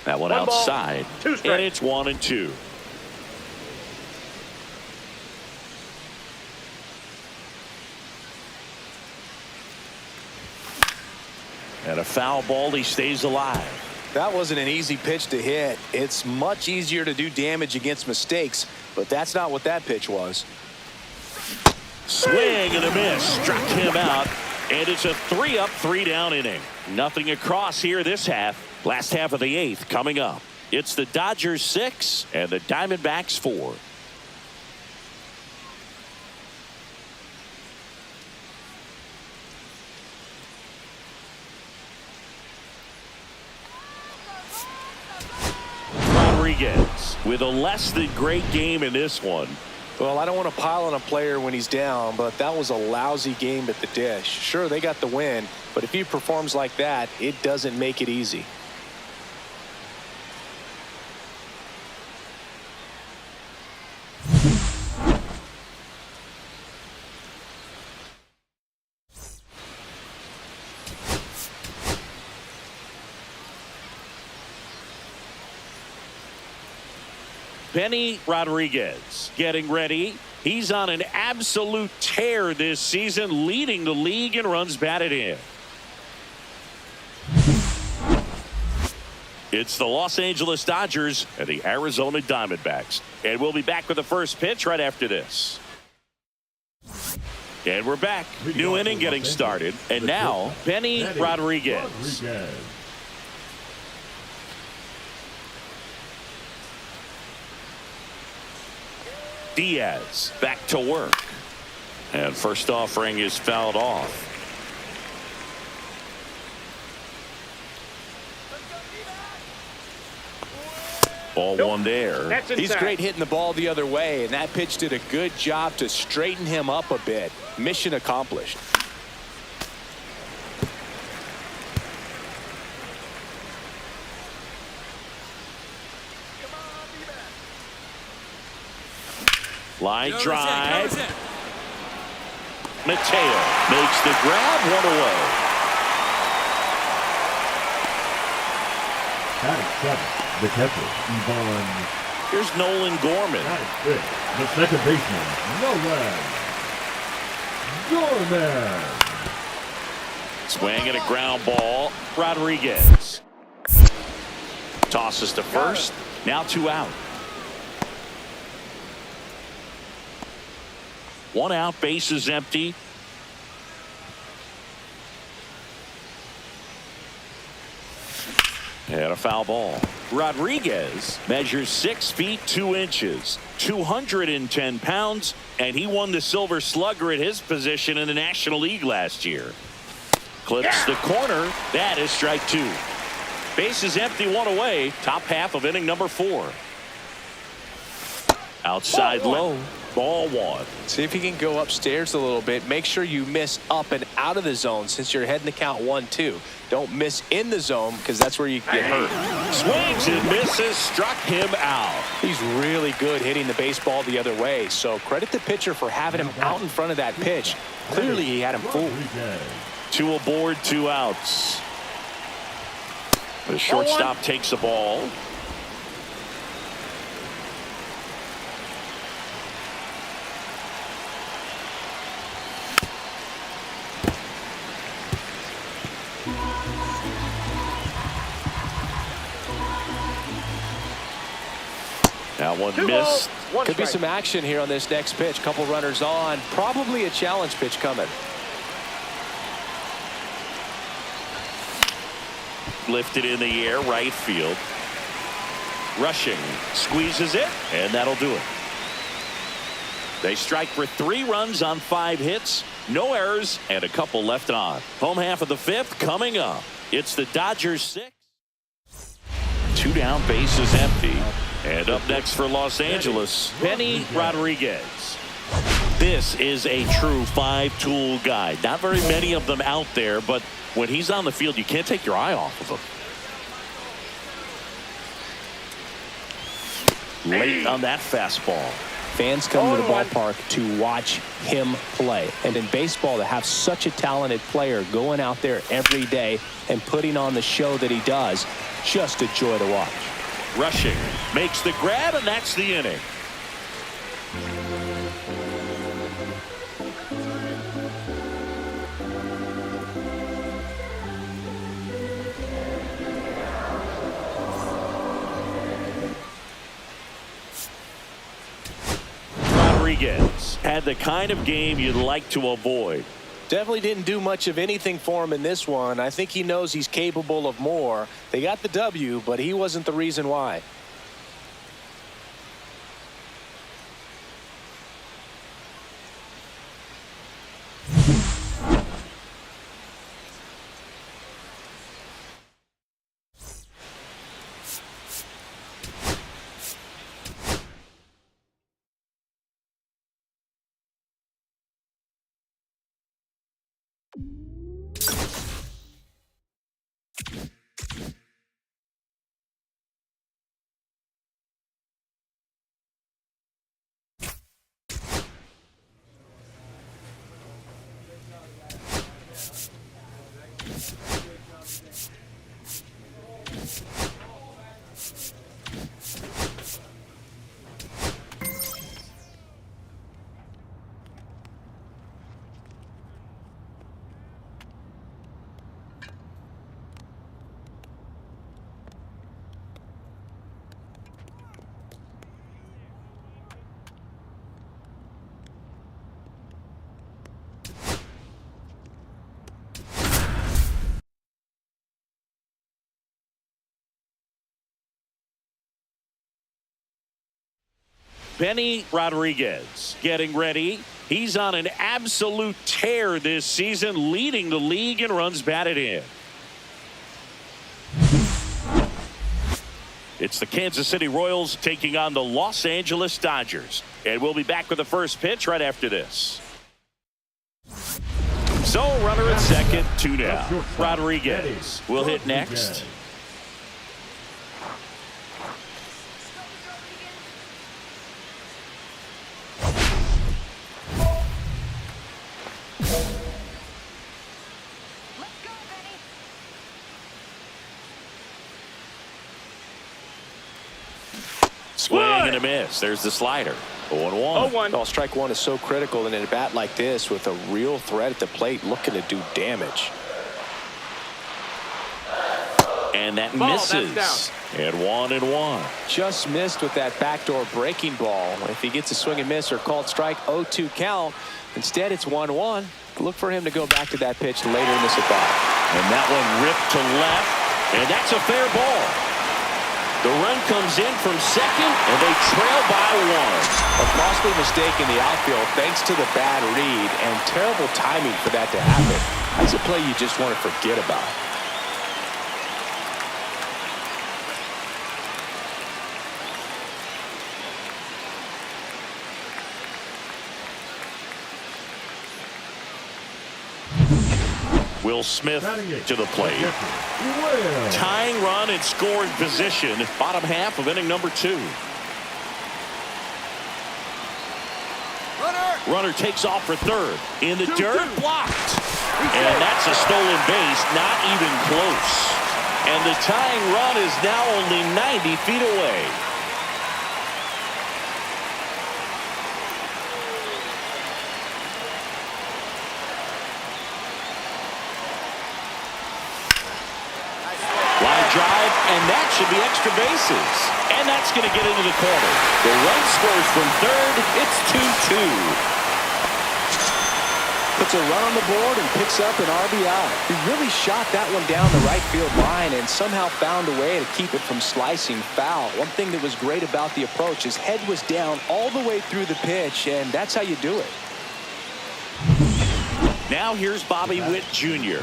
That one One ball, outside, 2 and strikes. it's 1-2. And a foul ball, he stays alive. That wasn't an easy pitch to hit. It's much easier to do damage against mistakes, but that's not what that pitch was. Swing and a miss, struck him out, and it's a 3-up, 3-down inning. Nothing across here this half. Last half of the 8th coming up. It's the Dodgers 6 and the Diamondbacks 4. Rodriguez with a less than great game in this one. Well, I don't want to pile on a player when he's down, but that was a lousy game at the dish. Sure, they got the win, but if he performs like that, it doesn't make it easy. Benny Rodriguez getting ready. He's on an absolute tear this season, leading the league in runs batted in. It's the Los Angeles Dodgers and the Arizona Diamondbacks. And we'll be back with the first pitch right after this. And we're back. New inning getting started. And now, Benny Rodriguez. Diaz back to work. And first offering is fouled off. Ball one there. That's He's inside. great hitting the ball the other way, and that pitch did a good job to straighten him up a bit. Mission accomplished. Line drive. Mateo makes the grab, one away. At 7, the catcher, Yvonne. Here's Nolan Gorman. At 6, the second baseman, Nolan Gorman. Swing and a ground ball. Rodriguez tosses to first. Now 2 out. 1 out, bases empty. And a foul ball. Rodriguez measures 6 feet 2 inches, 210 pounds, and he won the Silver Slugger at his position in the National League last year. Clips the corner. That is strike 2. Bases empty, 1 away. Top half of inning number 4. Outside low. Ball 1. See if you can go upstairs a little bit. Make sure you miss up and out of the zone since you're heading to count 1-2. Don't miss in the zone because that's where you get hurt. Swings and misses. Struck him out. He's really good hitting the baseball the other way. So credit the pitcher for having him out in front of that pitch. Clearly he had him fooled. 2 aboard, 2 outs. The shortstop takes the ball. Now 1 missed. Could be some action here on this next pitch. Couple runners on. Probably a challenge pitch coming. Lifted in the air, right field. Rushing, squeezes it, and that'll do it. They strike for 3 runs on 5 hits, no errors, and a couple left on. Home half of the 5th coming up. It's the Dodgers 6. 2 down, bases empty. And up next for Los Angeles, Benny Rodriguez. This is a true 5-tool guy. Not very many of them out there, but when he's on the field, you can't take your eye off of him. Late on that fastball. Fans come to the ballpark to watch him play. And in baseball, to have such a talented player going out there every day and putting on the show that he does, just a joy to watch. Rushing, makes the grab, and that's the inning. Rodriguez had the kind of game you'd like to avoid. Definitely didn't do much of anything for him in this one. I think he knows he's capable of more. They got the W, but he wasn't the reason why. Benny Rodriguez getting ready. He's on an absolute tear this season, leading the league in runs batted in. It's the Kansas City Royals taking on the Los Angeles Dodgers. And we'll be back with the first pitch right after this. So, runner at second, 2 down. Rodriguez will hit next. and a miss. There's the slider. 0-1. 0-1. Well, strike one is so critical in a bat like this with a real threat at the plate looking to do damage. And that Ball, misses. that's And 1-1. Just missed with that backdoor breaking ball. If he gets a swing and miss or called strike, 0-2 count. Instead, it's 1-1. Look for him to go back to that pitch later in this at bat. And that one ripped to left. And that's a fair ball. The run comes in from second, and they trail by 1. A costly mistake in the outfield thanks to the bad read and terrible timing for that to happen. That's a play you just want to forget about. Will Smith to the plate. Will. Tying run in scoring position. Bottom half of inning number 2. Runner takes off for third. In the dirt, blocked. And that's a stolen base, not even close. And the tying run is now only 90 feet away. Drive, and that should be extra bases. And that's going to get into the corner. The run scores from third. It's 2-2. Puts a run on the board and picks up an RBI. He really shot that one down the right field line and somehow found a way to keep it from slicing foul. One thing that was great about the approach, his head was down all the way through the pitch, and that's how you do it. Now here's Bobby Witt Jr.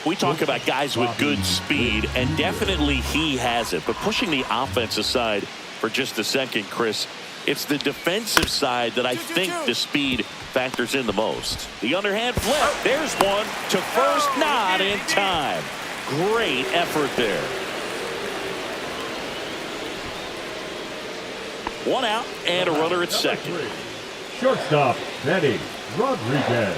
We talk about guys with good speed, and definitely he has it. But pushing the offense aside for just a second, Chris, it's the defensive side that I think the speed factors in the most. The underhand flip. There's one to first, not in time. Great effort there. 1 out and a runner at second. Shortstop, Benny Rodriguez.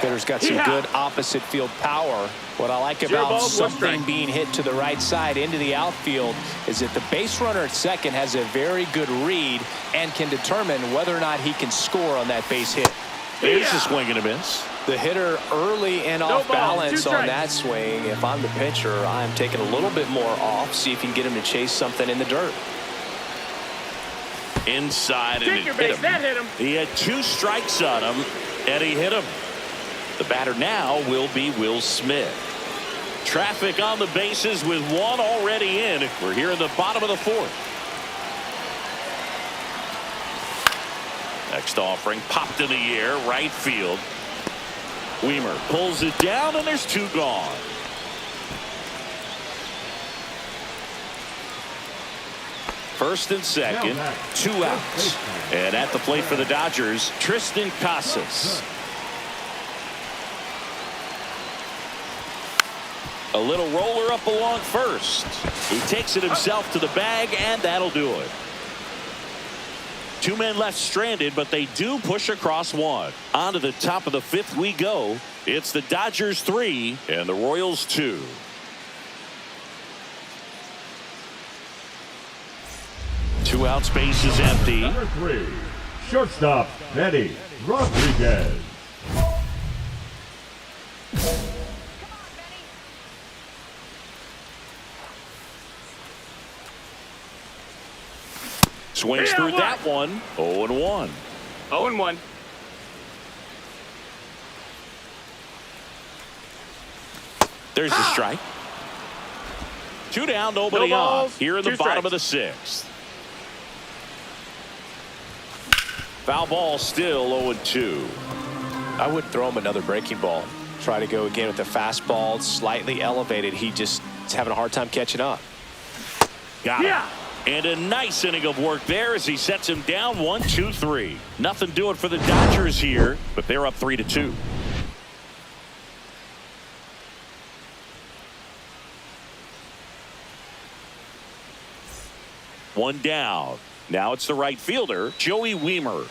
Hitter's got some good opposite field power. What I like about something being hit to the right side into the outfield is that the base runner at second has a very good read and can determine whether or not he can score on that base hit. There's a swing and a miss. The hitter early and off balance on that swing. If I'm the pitcher, I'm taking a little bit more off, see if you can get him to chase something in the dirt. Inside, and it hit him. That hit him. He had 2 strikes on him, and he hit him. The batter now will be Will Smith. Traffic on the bases with 1 already in. We're here in the bottom of the 4th. Next offering popped in the air, right field. Weimer pulls it down, and there's 2 gone. First and second, 2 outs. And at the plate for the Dodgers, Tristan Casas. A little roller up along first. He takes it himself to the bag, and that'll do it. 2 men left stranded, but they do push across 1. On to the top of the 5th we go. It's the Dodgers 3 and the Royals 2. Two out, space is empty. Number 3, shortstop, Benny Rodriguez. Swings through that one. 0-1. 0-1. There's the strike. 2 down, nobody No on. balls, Here in the 2 bottom of the strikes. 6th. Foul ball still 0-2. I would throw him another breaking ball. Try to go again with the fastball, slightly elevated. He just is having a hard time catching up. Got him. And a nice inning of work there as he sets him down 1-2-3. Nothing doing for the Dodgers here, but they're up 3-2. One down. Now it's the right fielder, Joey Weimer.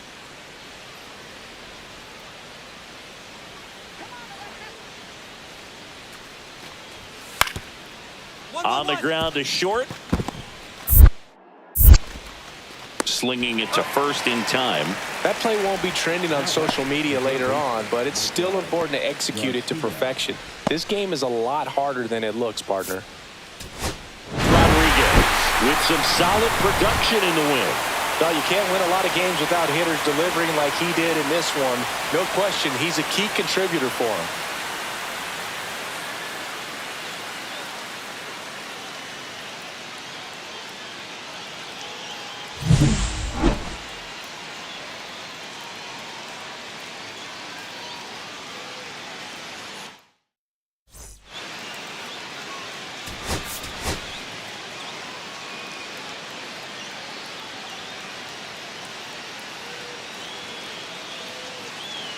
On the ground to short. Slinging it to first in time. That play won't be trending on social media later on, but it's still important to execute it to perfection. This game is a lot harder than it looks, partner. Rodriguez with some solid production in the win. No, you can't win a lot of games without hitters delivering like he did in this one. No question, he's a key contributor for him.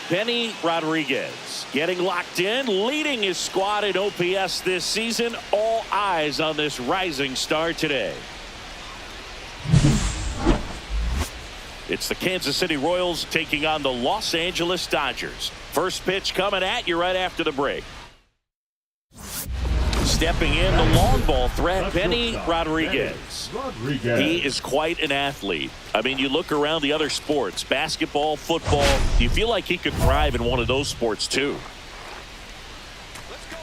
Benny Rodriguez getting locked in, leading his squad in OPS this season. All eyes on this rising star today. It's the Kansas City Royals taking on the Los Angeles Dodgers. First pitch coming at you right after the break. Stepping in, the long ball threat, Benny Rodriguez. He is quite an athlete. I mean, you look around the other sports, basketball, football, you feel like he could thrive in one of those sports too. Let's go,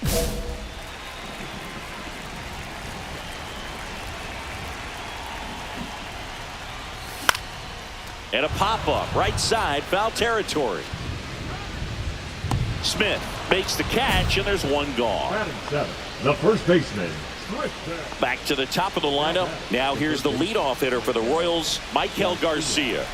Benny. And a pop-up, right side, foul territory. Smith makes the catch, and there's one gone. Batting seventh, the first baseman. Back to the top of the lineup. Now here's the leadoff hitter for the Royals, Michael Garcia.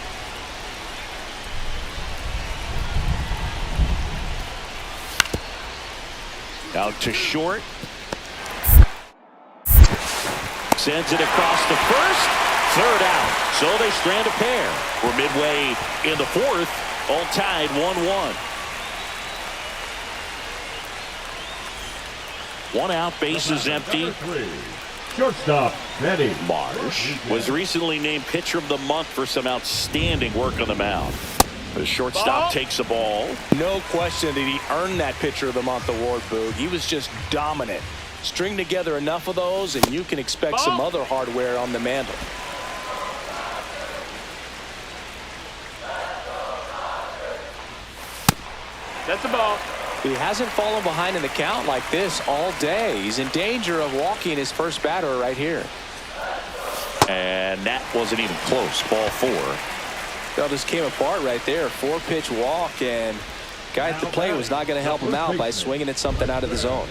Out to short. Sends it across to first. Third out. So they strand a pair. We're midway in the fourth. All tied 1-1. One out, bases empty. Shortstop, Benny Marsh was recently named pitcher of the month for some outstanding work on the mound. The shortstop takes the ball. No question that he earned that pitcher of the month award, Boog. He was just dominant. String together enough of those and you can expect some other hardware on the mantle. That's the ball. He hasn't fallen behind in the count like this all day. He's in danger of walking his first batter right here. And that wasn't even close. Ball four. Well, just came apart right there. 4-pitch walk, and guy at the plate was not going to help him out by swinging at something out of the zone.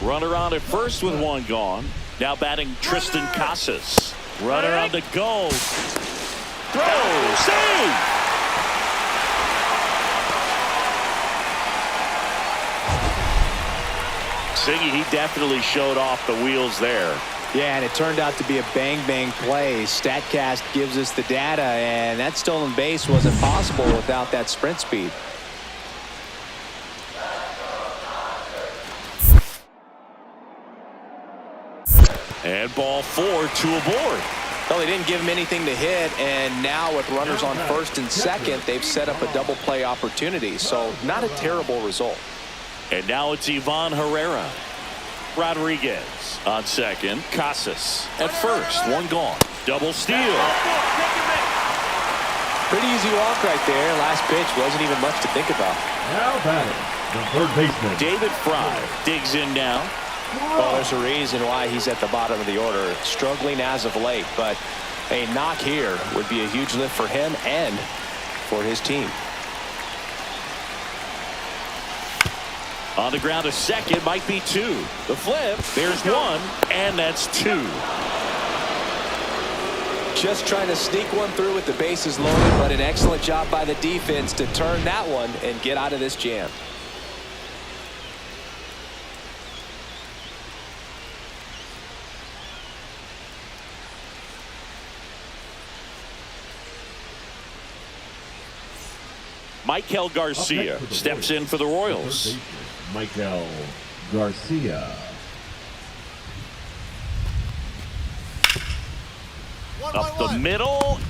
Runner on at first with one gone. Now batting Tristan Casas. Runner on the go. Throw. Save. Siggy, he definitely showed off the wheels there. Yeah, and it turned out to be a bang-bang play. StatCast gives us the data, and that stolen base wasn't possible without that sprint speed. And ball four, two aboard. Well, they didn't give him anything to hit, and now with runners on first and second, they've set up a double play opportunity. So not a terrible result. And now it's Ivan Herrera. Rodriguez on second. Casas at first. One gone. Double steal. Pretty easy walk right there. Last pitch wasn't even much to think about. Now batting, the third baseman. David Fry digs in now. Well, there's a reason why he's at the bottom of the order. Struggling as of late, but a knock here would be a huge lift for him and for his team. On the ground, a second, might be two. The flip, there's one, and that's two. Just trying to sneak one through with the bases loaded, but an excellent job by the defense to turn that one and get out of this jam. Michael Garcia steps in for the Royals. Michael Garcia. Up the middle.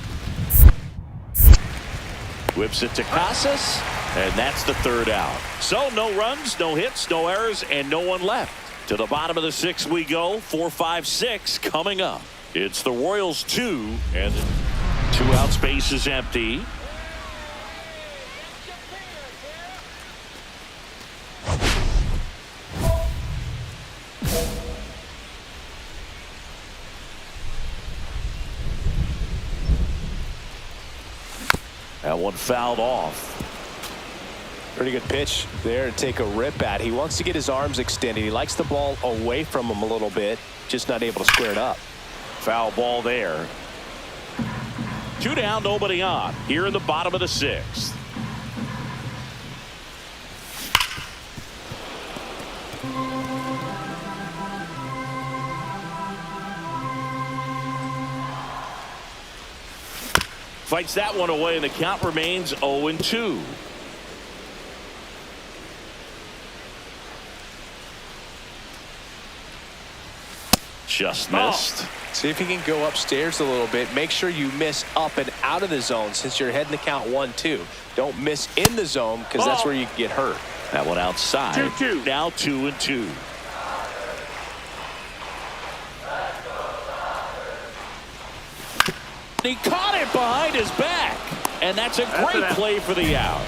Whips it to Casas. And that's the third out. So no runs, no hits, no errors, and no one left. To the bottom of the 6th we go. 4, 5, 6 coming up. It's the Royals 2 and 2 out, space is empty. That one fouled off. Pretty good pitch there to take a rip at. He wants to get his arms extended. He likes the ball away from him a little bit, just not able to square it up. Foul ball there. 2 down, nobody on. Here in the bottom of the 6th. Fights that one away, and the count remains 0-2. Just missed. See if he can go upstairs a little bit. Make sure you miss up and out of the zone since you're heading the count 1-2. Don't miss in the zone because that's where you can get hurt. That one outside. 2-2. Now 2-2. He caught it behind his back, and that's a great play for the out.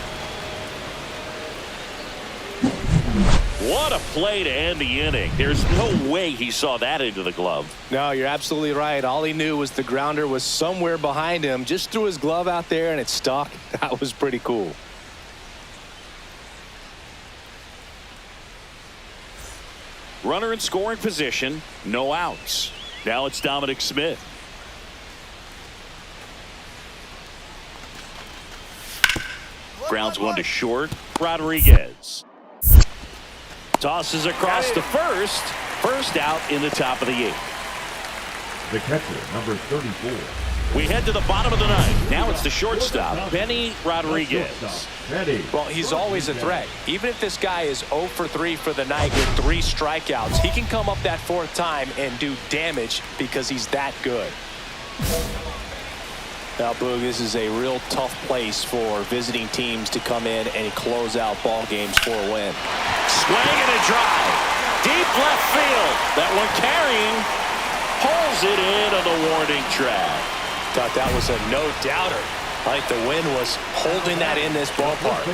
What a play to end the inning. There's no way he saw that into the glove. No, you're absolutely right. All he knew was the grounder was somewhere behind him. Just threw his glove out there and it stuck. That was pretty cool. Runner in scoring position, no outs. Now it's Dominic Smith. Grounds one to short. Rodriguez tosses across to first. First out in the top of the 8th. The catcher, number 34. We head to the bottom of the 9th. Now it's the shortstop, Benny Rodriguez. Well, he's always a threat. Even if this guy is 0 for 3 for the night with 3 strikeouts, he can come up that 4th time and do damage because he's that good. Now, Boog, this is a real tough place for visiting teams to come in and close out ball games for a win. Swing and a drive. Deep left field. That one carrying. Pulls it in on the warning track. Thought that was a no-doubter. Like the wind was holding that in this ballpark.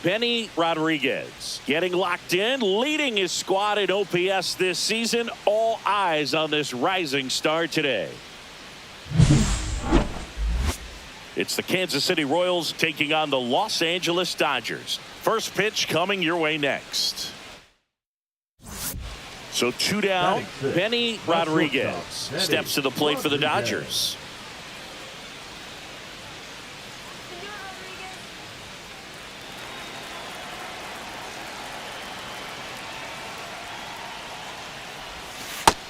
Benny Rodriguez getting locked in, leading his squad in OPS this season. All eyes on this rising star today. It's the Kansas City Royals taking on the Los Angeles Dodgers. First pitch coming your way next. So 2 down, Benny Rodriguez steps to the plate for the Dodgers.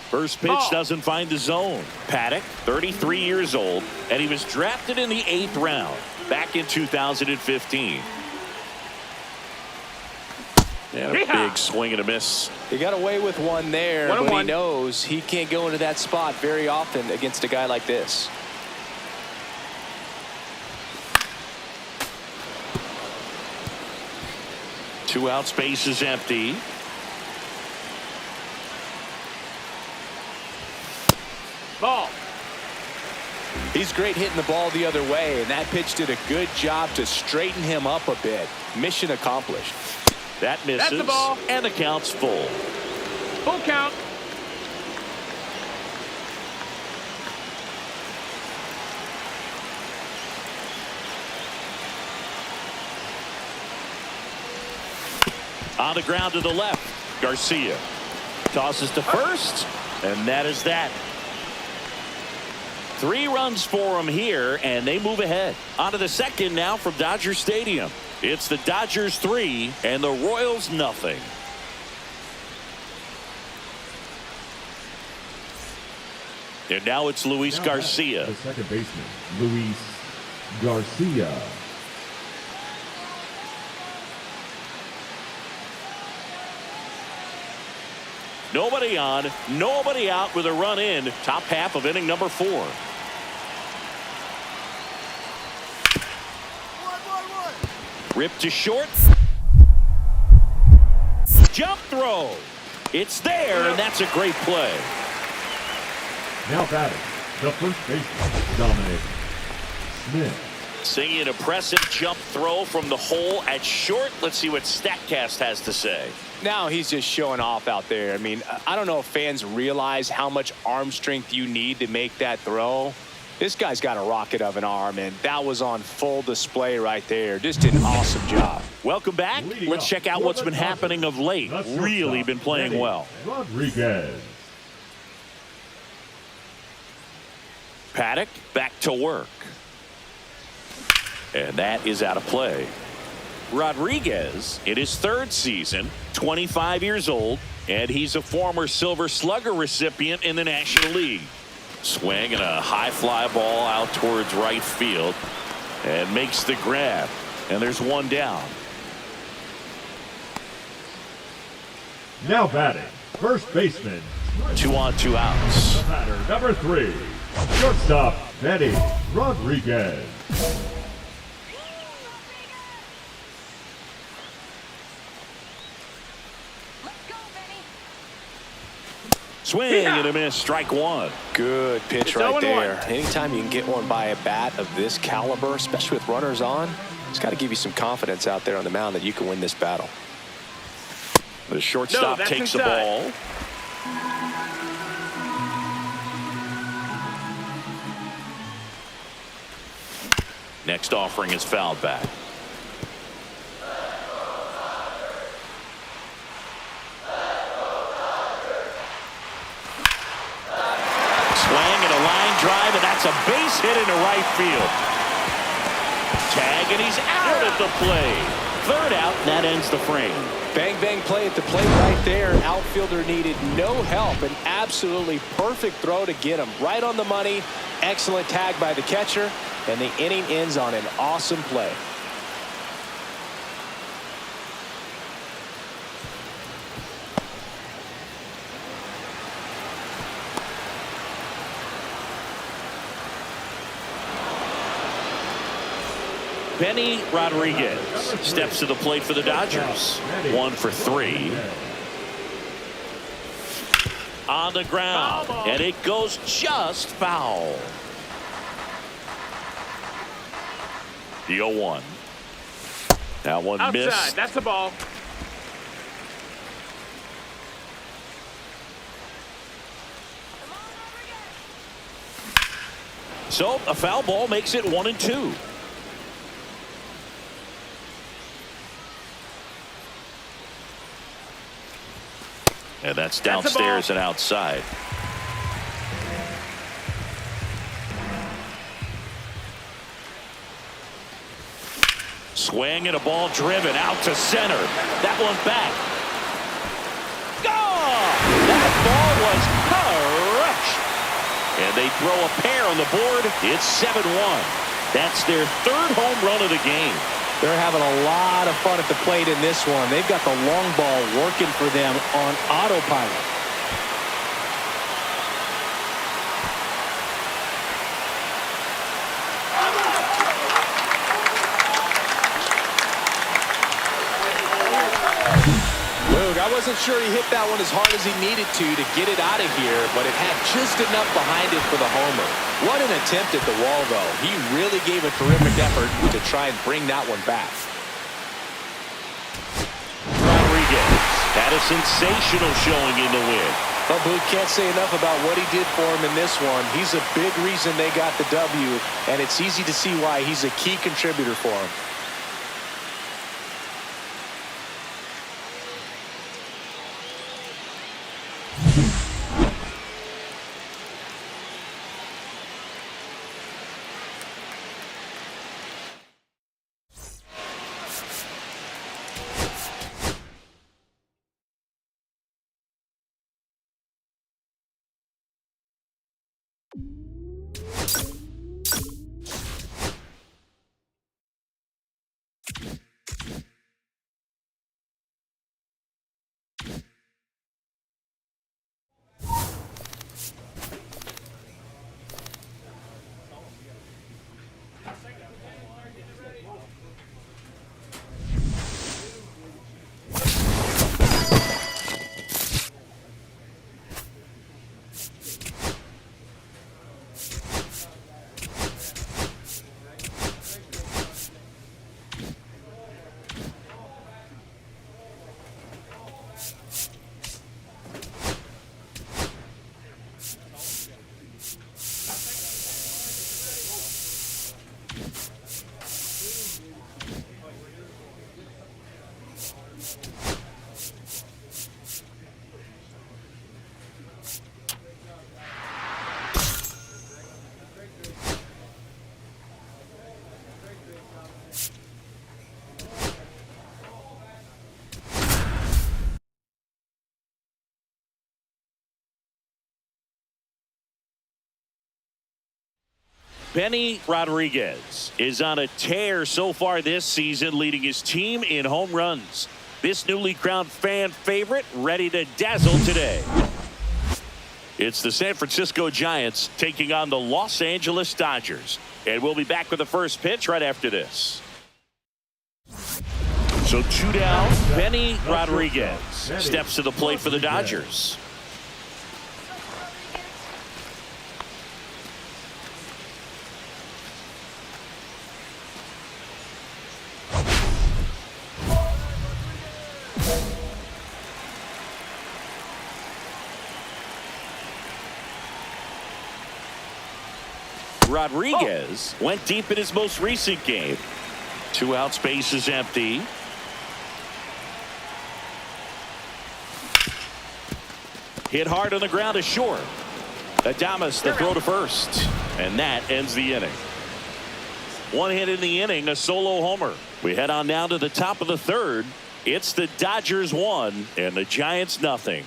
First pitch doesn't find the zone. Paddock, 33 years old, and he was drafted in the 8th round back in 2015. And a big swing and a miss. He got away with one there, but he knows he can't go into that spot very often against a guy like this. Two out, space is empty. He's great hitting the ball the other way, and that pitch did a good job to straighten him up a bit. Mission accomplished. That misses, That's the ball. and the count's full. Full count. On the ground to the left, Garcia tosses to first, and that is that. 3 runs for him here, and they move ahead. On to the second now from Dodger Stadium. It's the Dodgers 3 and the Royals nothing. And now it's Luis Garcia. The second baseman, Luis Garcia. Nobody on, nobody out with a run in. Top half of inning number 4. Ripped to short. Jump throw. It's there, and that's a great play. Now batting, the first baseman, Dominic Smith. Seeing an impressive jump throw from the hole at short. Let's see what StatCast has to say. Now he's just showing off out there. I mean, I don't know if fans realize how much arm strength you need to make that throw. This guy's got a rocket of an arm, and that was on full display right there. Just an awesome job. Welcome back. Let's check out what's been happening of late. Really been playing well. Rodriguez. Paddock back to work. And that is out of play. Rodriguez in his 3rd season, 25 years old, and he's a former Silver Slugger recipient in the National League. Swing and a high fly ball out towards right field, and makes the grab, and there's one down. Now batting, first baseman, 2 on, 2 outs. the batter, number 3, shortstop, Benny Rodriguez. Swing and a miss, strike 1. Good pitch It's right 0-1. there. Anytime you can get one by a bat of this caliber, especially with runners on, it's got to give you some confidence out there on the mound that you can win this battle. The shortstop that's takes the inside. ball. Next offering is fouled back. Swing and a line drive, and that's a base hit into right field. Tag, and he's out at the plate. 3rd out, and that ends the frame. Bang, bang play at the plate right there. Outfielder needed no help. An absolutely perfect throw to get him right on the money. Excellent tag by the catcher, and the inning ends on an awesome play. Benny Rodriguez steps to the plate for the Dodgers. 1 for 3. On the ground, and it goes just foul. The 0-1. That one Outside. missed. That's the ball. So a foul ball makes it 1-2. And that's downstairs and outside. Swing and a ball driven out to center. That one back. Gone! That ball was crushed. And they throw a pair on the board. It's 7-1. That's their 3rd home run of the game. They're having a lot of fun at the plate in this one. They've got the long ball working for them on autopilot. Luke, I wasn't sure he hit that one as hard as he needed to get it out of here, but it had just enough behind it for the homer. What an attempt at the wall, though. He really gave a terrific effort to try and bring that one back. Rodriguez had a sensational showing in the win. But Boot can't say enough about what he did for him in this one. He's a big reason they got the W, and it's easy to see why he's a key contributor for him. Benny Rodriguez is on a tear so far this season, leading his team in home runs. This newly crowned fan favorite ready to dazzle today. It's the San Francisco Giants taking on the Los Angeles Dodgers. And we'll be back with the first pitch right after this. So 2 down, Benny Rodriguez steps to the plate for the Dodgers. Rodriguez went deep in his most recent game. 2 outs, base is empty. Hit hard on the ground to short. Adames the throw to first. And that ends the inning. 1 hit in the inning, a solo homer. We head on down to the top of the 3rd. It's the Dodgers 1 and the Giants nothing.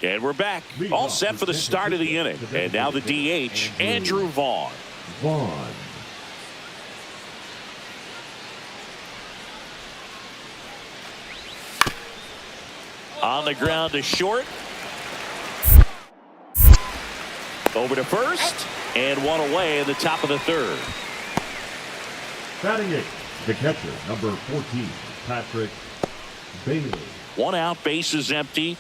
And we're back, all set for the start of the inning. And now the DH, Andrew Vaughn. On the ground to short. Over to first. And 1 away in the top of the 3rd. Batting 8, the catcher, number 14, Patrick Bailey. 1 out, base is empty.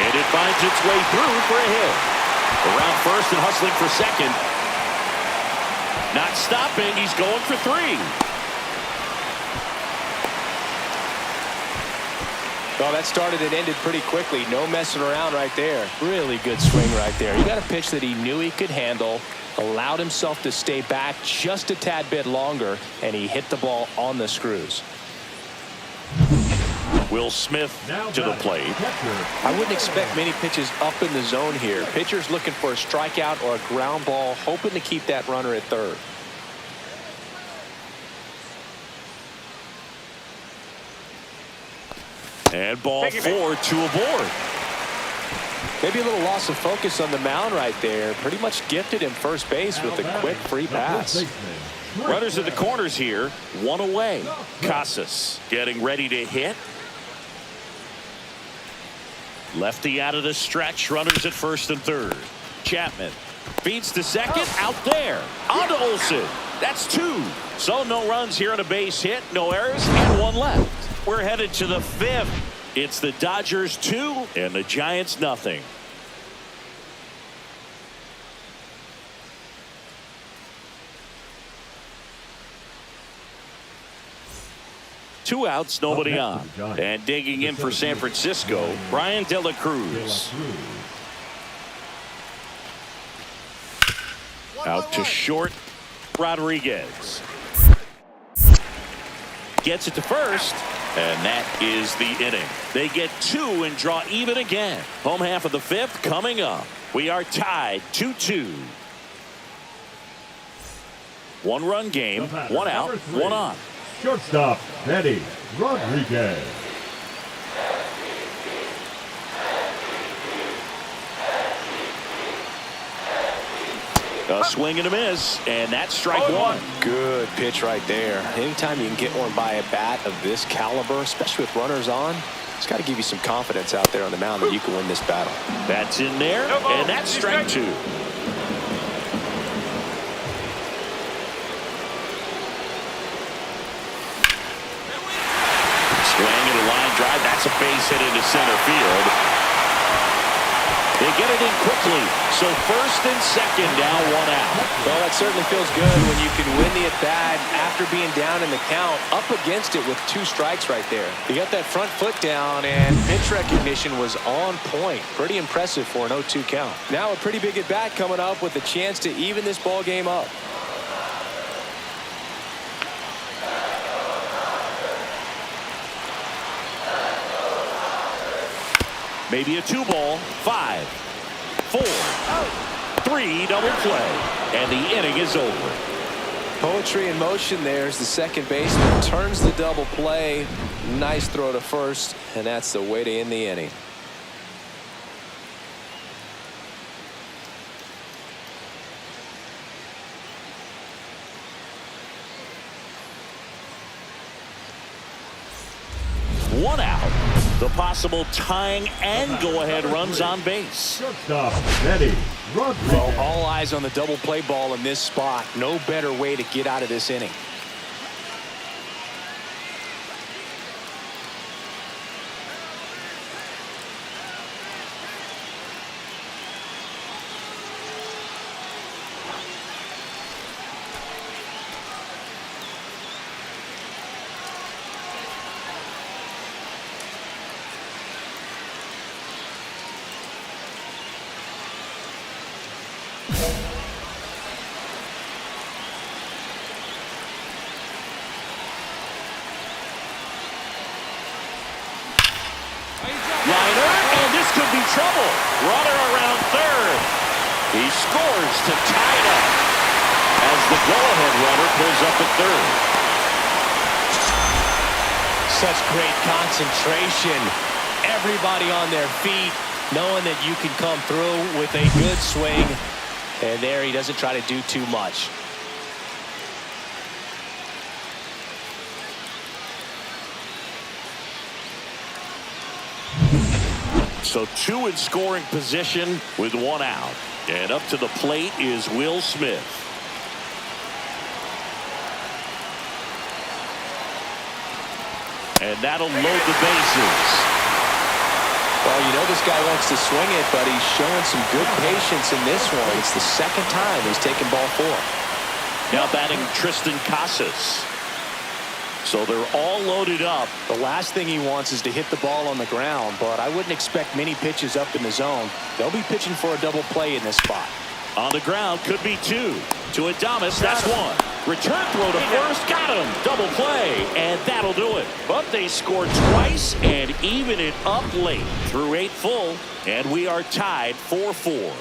And it finds its way through for a hit. Around first and hustling for second. Not stopping, he's going for 3. Well, that started and ended pretty quickly. No messing around right there. Really good swing right there. He got a pitch that he knew he could handle, allowed himself to stay back just a tad bit longer, and he hit the ball on the screws. Will Smith to the plate. I wouldn't expect many pitches up in the zone here. Pitcher's looking for a strikeout or a ground ball, hoping to keep that runner at 3rd. And ball 4, 2 aboard. Maybe a little loss of focus on the mound right there. Pretty much gifted him first base with a quick free pass. Runners at the corners here, 1 away. Casas getting ready to hit. Lefty out of the stretch, runners at first and 3rd. Chapman feeds to second, out there. On to Olsen. That's 2. So no runs here on a base hit, no errors, and 1 left. We're headed to the 5th. It's the Dodgers 2 and the Giants nothing. Two outs, nobody on. And digging in for San Francisco, Brian De La Cruz. Out to short, Rodriguez. Gets it to first, and that is the inning. They get 2 and draw even again. Home half of the 5th coming up. We are tied 2-2. 1-run game, 1 out, 1 on. Shortstop, Benny Rodriguez. A swing and a miss, and that's strike 1. Good pitch right there. Anytime you can get one by a bat of this caliber, especially with runners on, it's got to give you some confidence out there on the mound that you can win this battle. That's in there, and that's strike 2. Swing and a line drive. That's a base hit into center field. They get it in quickly. So first and second, now 1 out. Well, that certainly feels good when you can win the at-bat after being down in the count, up against it with 2 strikes right there. You got that front foot down, and pitch recognition was on point. Pretty impressive for an 0-2 count. Now a pretty big at-bat coming up with a chance to even this ball game up. Maybe a 2-ball, 5, 4, 3, double play, and the inning is over. Poetry in motion there as the second baseman turns the double play. Nice throw to first, and that's the way to end the inning. One out. The possible tying and go-ahead runs on base. Shortstop, Benny Rodriguez. Well, all eyes on the double play ball in this spot. No better way to get out of this inning. Trouble. Runner around third. He scores to tie it up as the go-ahead runner pulls up at third. Such great concentration. Everybody on their feet, knowing that you can come through with a good swing. And there he doesn't try to do too much. So 2 in scoring position with 1 out. And up to the plate is Will Smith. And that'll load the bases. Well, you know this guy wants to swing it, but he's showing some good patience in this one. It's the second time he's taken ball 4. Now batting Tristan Casas. So they're all loaded up. The last thing he wants is to hit the ball on the ground, but I wouldn't expect many pitches up in the zone. They'll be pitching for a double play in this spot. On the ground, could be 2. To Adames, that's 1. Return throw to first, got him. Double play, and that'll do it. But they scored twice and even it up late through 8 full, and we are tied 4-4.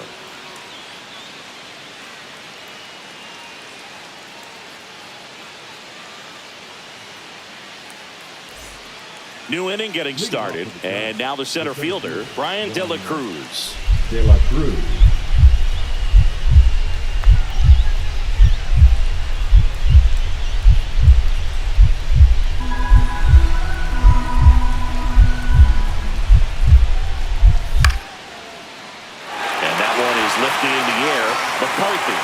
New inning getting started, and now the center fielder, Brian De La Cruz. De La Cruz. And that one is lifted in the air. McCarthy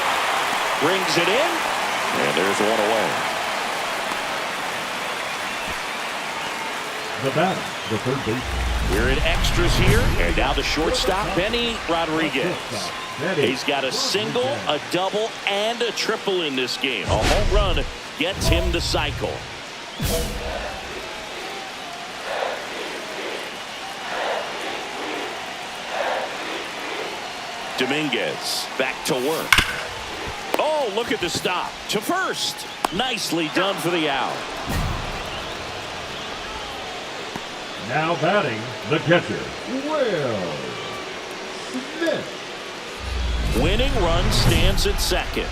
brings it in, and there's The batter, the third baseman. We're in extras here, and now the shortstop, Benny Rodriguez. He's got a single, a double, and a triple in this game. A home run gets him to cycle. Dominguez back to work. Oh, look at the stop to first. Nicely done for the out. Now batting, the catcher, Will Smith. Winning run stands at second.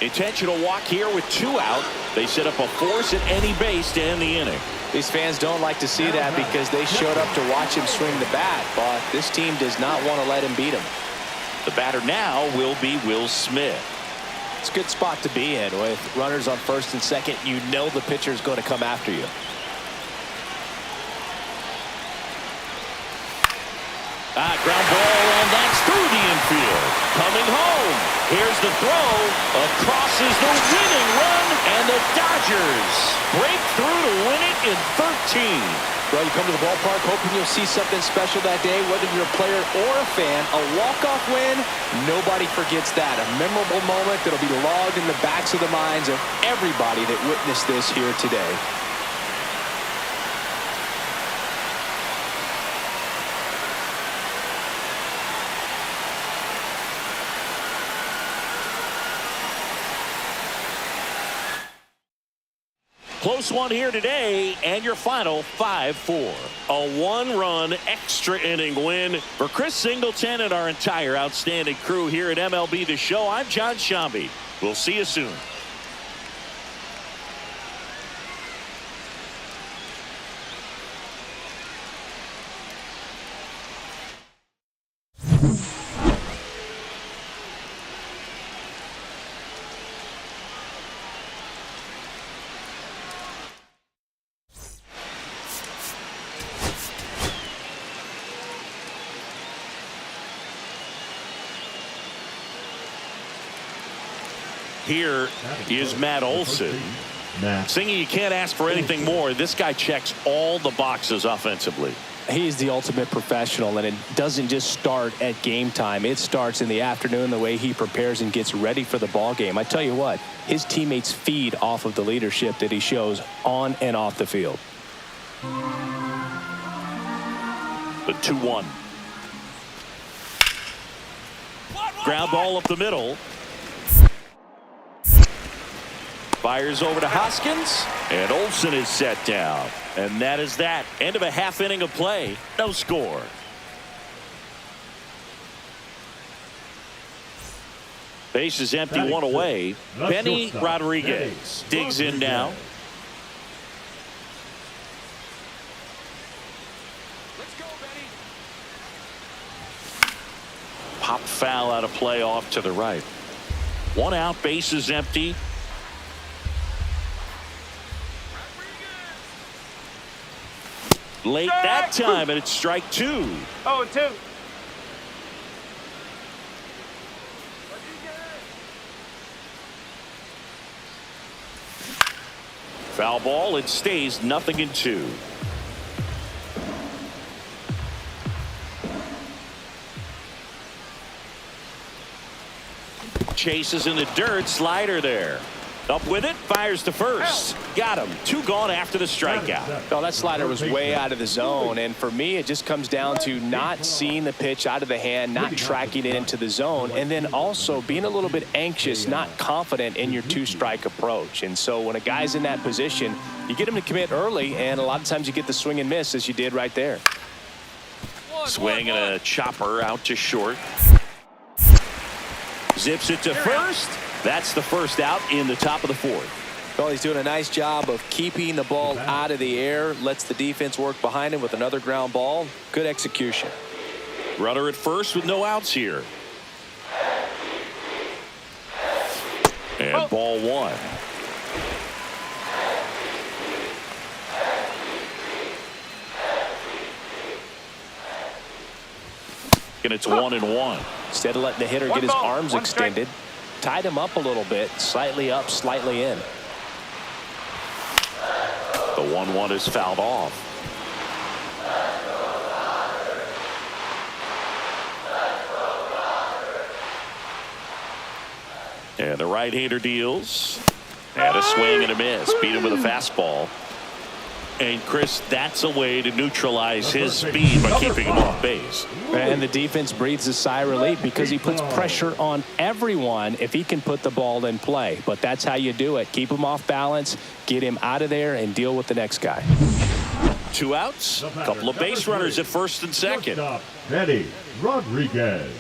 Intentional walk here with 2 out. They set up a force at any base to end the inning. These fans don't like to see that because they showed up to watch him swing the bat, but this team does not want to let him beat him. The batter now will be Will Smith. It's a good spot to be in. With runners on first and second, you know the pitcher is going to come after you. Ground ball, and that's through the infield. Coming home. Here's the throw. Across is the winning run, and the Dodgers break through to win it in 13. Well, you come to the ballpark hoping you'll see something special that day, whether you're a player or a fan. A walk-off win, nobody forgets that. A memorable moment that'll be logged in the backs of the minds of everybody that witnessed this here today. Close one here today, and your final 5-4. A 1-run extra inning win for Chris Singleton and our entire outstanding crew here at MLB The Show. I'm John Shambi. We'll see you soon. Here is Matt Olson. Singing, you can't ask for anything more. This guy checks all the boxes offensively. He's the ultimate professional, and it doesn't just start at game time. It starts in the afternoon, the way he prepares and gets ready for the ball game. I tell you what, his teammates feed off of the leadership that he shows on and off the field. The 2-1. Ground ball up the middle. Fires over to Hoskins, and Olson is set down. And that is that. End of a half inning of play. No score. Base is empty, 1 away. Benny Rodriguez digs in now. Let's go, Benny. Pop foul out of play off to the right. 1 out, base is empty. Late that time, and it's strike 2. 0-2. Foul ball, it stays 0-2. Chases in the dirt, slider there. Up with it, fires to first. Got him. 2 gone after the strikeout. Oh, that slider was way out of the zone, and for me, it just comes down to not seeing the pitch out of the hand, not tracking it into the zone, and then also being a little bit anxious, not confident in your 2-strike approach. And so when a guy's in that position, you get him to commit early, and a lot of times you get the swing and miss, as you did right there. Swing and a chopper out to short. Zips it to first. That's the first out in the top of the 4th. Well, he's doing a nice job of keeping the ball out of the air, lets the defense work behind him with another ground ball. Good execution. Runner at first with no outs here. And ball 1. and it's 1-1. Instead of letting the hitter get his arms extended, tied him up a little bit, slightly up, slightly in. The 1-1 is fouled off. And the right-hander deals. And a swing and a miss. Beat him with a fastball. And, Chris, that's a way to neutralize his speed by keeping him off base. And the defense breathes a sigh of relief because he puts pressure on everyone if he can put the ball in play. But that's how you do it. Keep him off balance, get him out of there, and deal with the next guy. 2 outs. A couple of base runners at first and second. Benny Rodriguez.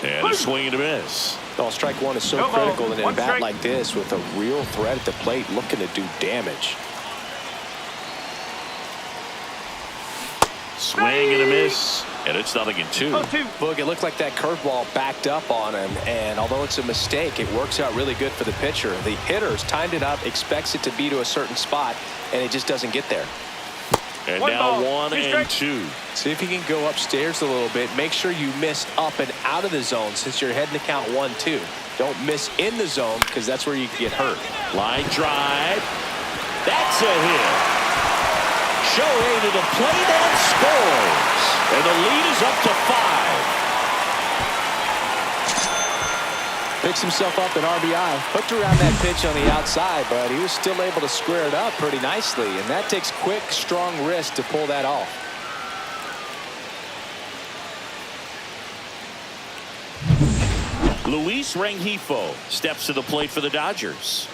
And a swing and a miss. Oh, strike one is so critical in a bat like this with a real threat at the plate looking to do damage. Swing and a miss. And it's 0-2. Boog, it looked like that curveball backed up on him, and although it's a mistake, it works out really good for the pitcher. The hitter's timed it up, expects it to be to a certain spot, and it just doesn't get there. And now 1-2. See if you can go upstairs a little bit. Make sure you miss up and out of the zone since you're heading to count 1-2. Don't miss in the zone because that's where you can get hurt. Line drive. That's a hit. Shohei to the plate and scores. And the lead is up to 5. Picks himself up an RBI. Hooked around that pitch on the outside, but he was still able to square it up pretty nicely. And that takes quick, strong wrist to pull that off. Luis Rengifo steps to the plate for the Dodgers.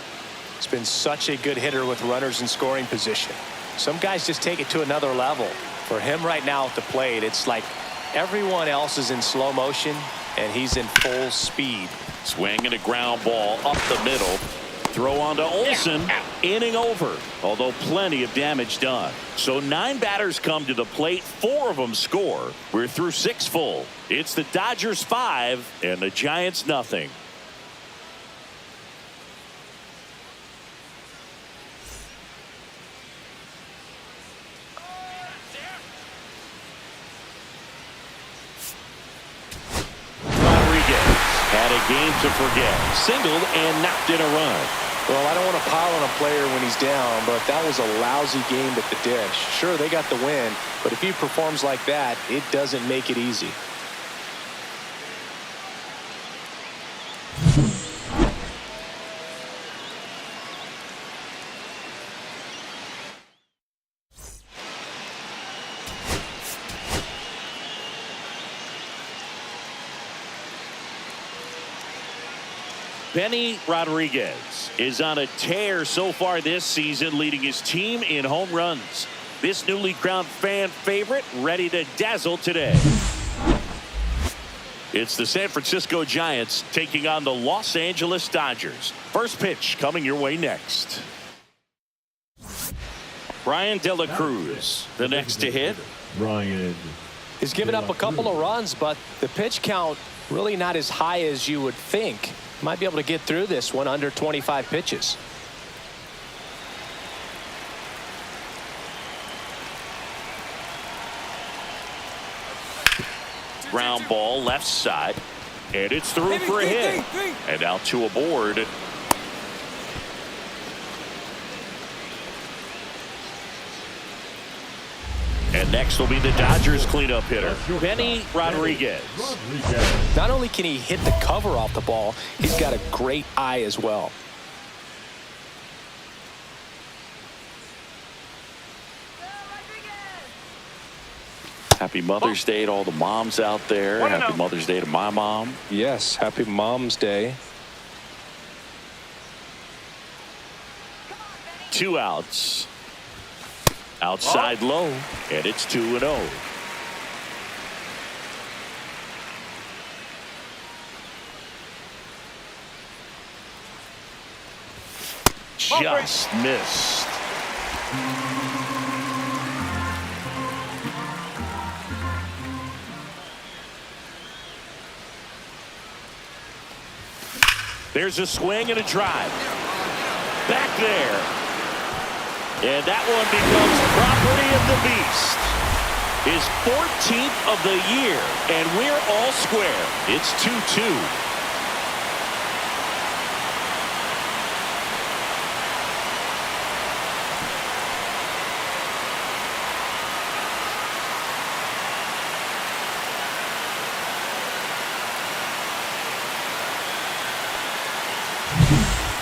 He's been such a good hitter with runners in scoring position. Some guys just take it to another level. For him right now at the plate, it's like everyone else is in slow motion and he's in full speed. Swing and a ground ball up the middle. Throw on to Olsen. Inning over, although plenty of damage done. So 9 batters come to the plate. 4 of them score. We're through 6 full. It's the Dodgers 5 and the Giants nothing. Had a game to forget. Singled and knocked in a run. Well, I don't want to pile on a player when he's down, but that was a lousy game at the dish. Sure, they got the win, but if he performs like that, it doesn't make it easy. Benny Rodriguez is on a tear so far this season, leading his team in home runs. This newly crowned fan favorite ready to dazzle today. It's the San Francisco Giants taking on the Los Angeles Dodgers. First pitch coming your way next. Brian De La Cruz, the next to hit. Brian. He's given up a couple of runs, but the pitch count really not as high as you would think. Might be able to get through this one under 25 pitches. Ground ball left side, and it's through for a hit. And now 2 aboard. And next will be the Dodgers cleanup hitter, Benny Rodriguez. Not only can he hit the cover off the ball, he's got a great eye as well. Happy Mother's Day to all the moms out there. Happy Mother's Day to my mom. Yes, happy Mom's Day. 2 outs. Outside low, and it's 2-0. Just missed. There's a swing and a drive. Back there. And that one becomes property of the beast. His 14th of the year. And we're all square. It's 2-2.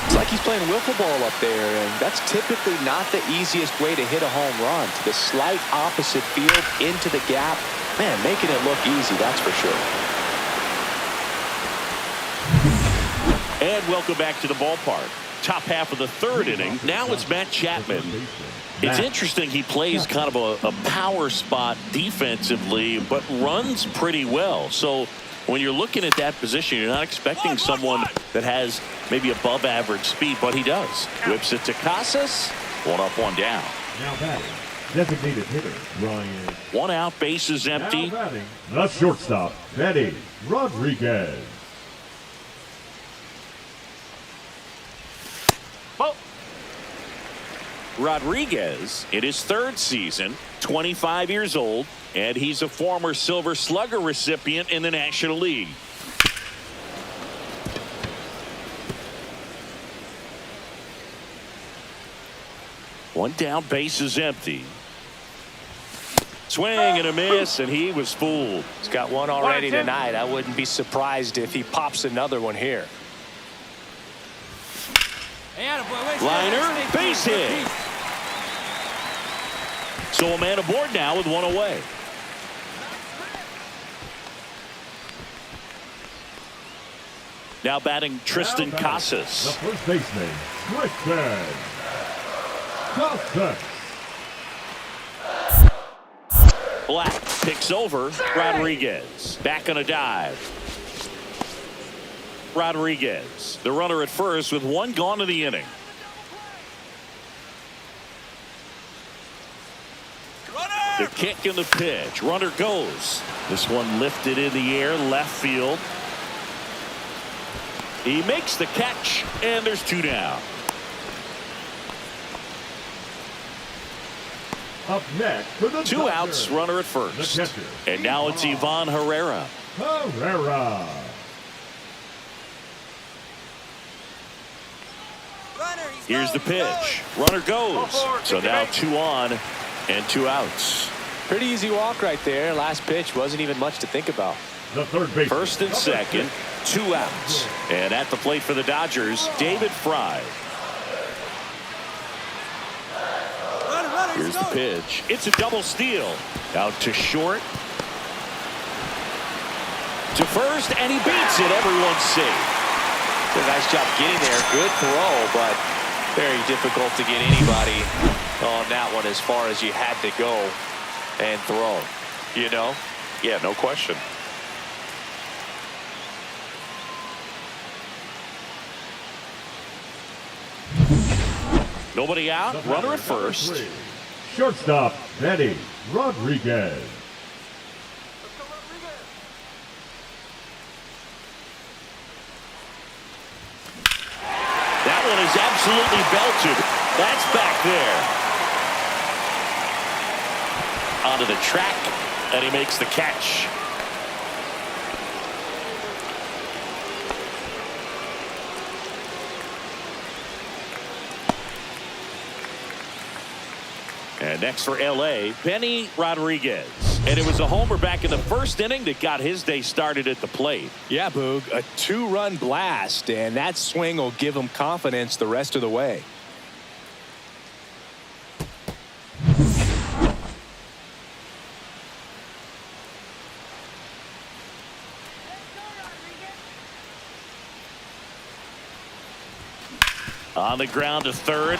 It's like he's playing wiffle ball up there, and that's typically not the easiest way to hit a home run. To the slight opposite field, into the gap. Man, making it look easy, that's for sure. And welcome back to the ballpark. Top half of the third inning. Now it's Matt Chapman. It's interesting he plays kind of a power spot defensively, but runs pretty well. So when you're looking at that position, you're not expecting someone that has maybe above average speed, but he does. Whips it to Casas. 1 up, 1 down. Now batting, designated hitter, Ryan. 1 out, bases empty. Now batting, the shortstop, Benny Rodriguez. Rodriguez in his 3rd season, 25 years old, and he's a former Silver Slugger recipient in the National League. One down, bases empty. Swing and a miss, and he was fooled. He's got one already tonight. I wouldn't be surprised if he pops another one here. Hey, attaboy, Liner, base hit. So a man aboard now with 1 away. Now batting Tristan Casas. The first baseman, Tristan Casas. Black picks over Rodriguez. Back on a dive. Rodriguez, the runner at first with 1 gone in the inning. The kick and the pitch. Runner goes. This one lifted in the air, left field. He makes the catch, and there's 2 down. Up next for the 2 outs, runner at first. catcher, And now it's Ivan Herrera. Herrera. Here's the pitch. Runner goes. So now 2 on and 2 outs. Pretty easy walk right there. Last pitch wasn't even much to think about. The third baseman. First and second, 2 outs. And at the plate for the Dodgers, David Fry. Here's the pitch. It's a double steal. Out to short. To first, and he beats it. Everyone's safe. Did a nice job getting there. Good throw, but very difficult to get anybody on that one as far as you had to go and throw. You know? Yeah, no question. Nobody out. The Runner at batter, first. number 3, shortstop, Benny Rodriguez. That one is absolutely belted. That's back there. Onto the track, and he makes the catch. And next for L.A., Benny Rodriguez. And it was a homer back in the first inning that got his day started at the plate. Yeah, Boog, a 2-run blast, and that swing will give him confidence the rest of the way. On the ground to third.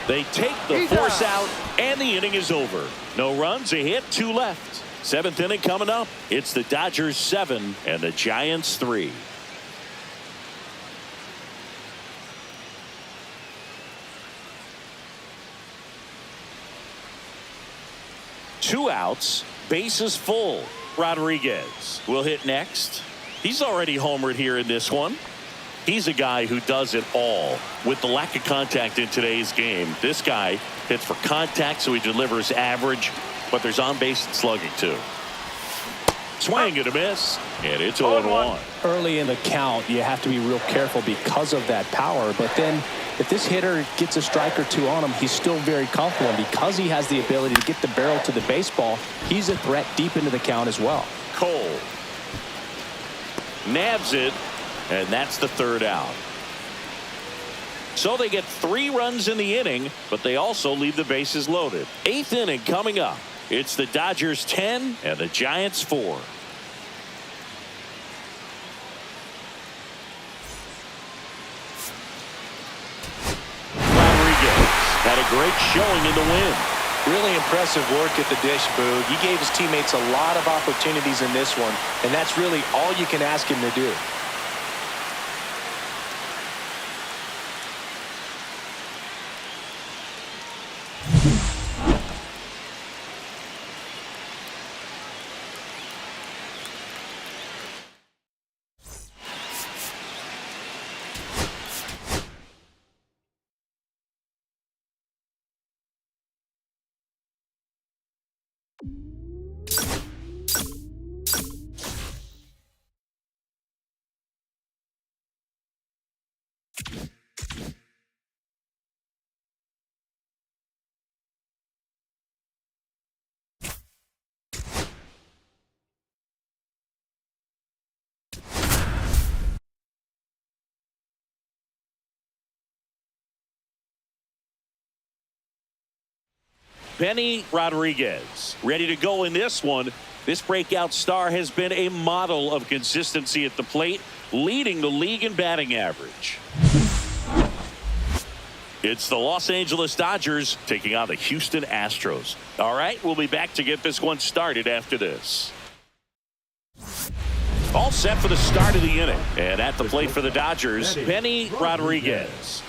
They take the force out, and the inning is over. No runs, a hit, 2 left. 7th inning coming up. It's the Dodgers 7 and the Giants 3. Two outs, bases full. Rodriguez will hit next. He's already homered here in this one. He's a guy who does it all. With the lack of contact in today's game, this guy hits for contact, so he delivers average, but there's on-base and slugging too. Swing and a miss, and it's 0-1. Early in the count, you have to be real careful because of that power, but then if this hitter gets a strike or two on him, he's still very comfortable, and because he has the ability to get the barrel to the baseball, he's a threat deep into the count as well. Cole nabs it, and that's the third out. So they get 3 runs in the inning, but they also leave the bases loaded. 8th inning coming up. It's the Dodgers 10 and the Giants 4. Rodriguez had a great showing in the win. Really impressive work at the dish, Boog. He gave his teammates a lot of opportunities in this one, and that's really all you can ask him to do. Benny Rodriguez ready to go in this one. This breakout star has been a model of consistency at the plate, leading the league in batting average. It's the Los Angeles Dodgers taking on the Houston Astros. All right, we'll be back to get this one started after this. All set for the start of the inning. And at the plate for the Dodgers, Benny Rodriguez.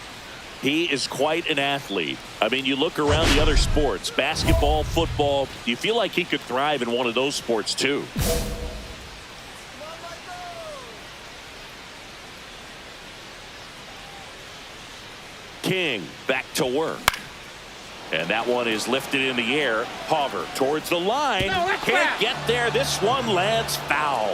He is quite an athlete. I mean, you look around the other sports, basketball, football, you feel like he could thrive in one of those sports too. King back to work. And that one is lifted in the air. Hover towards the line. Can't get there. This one lands foul.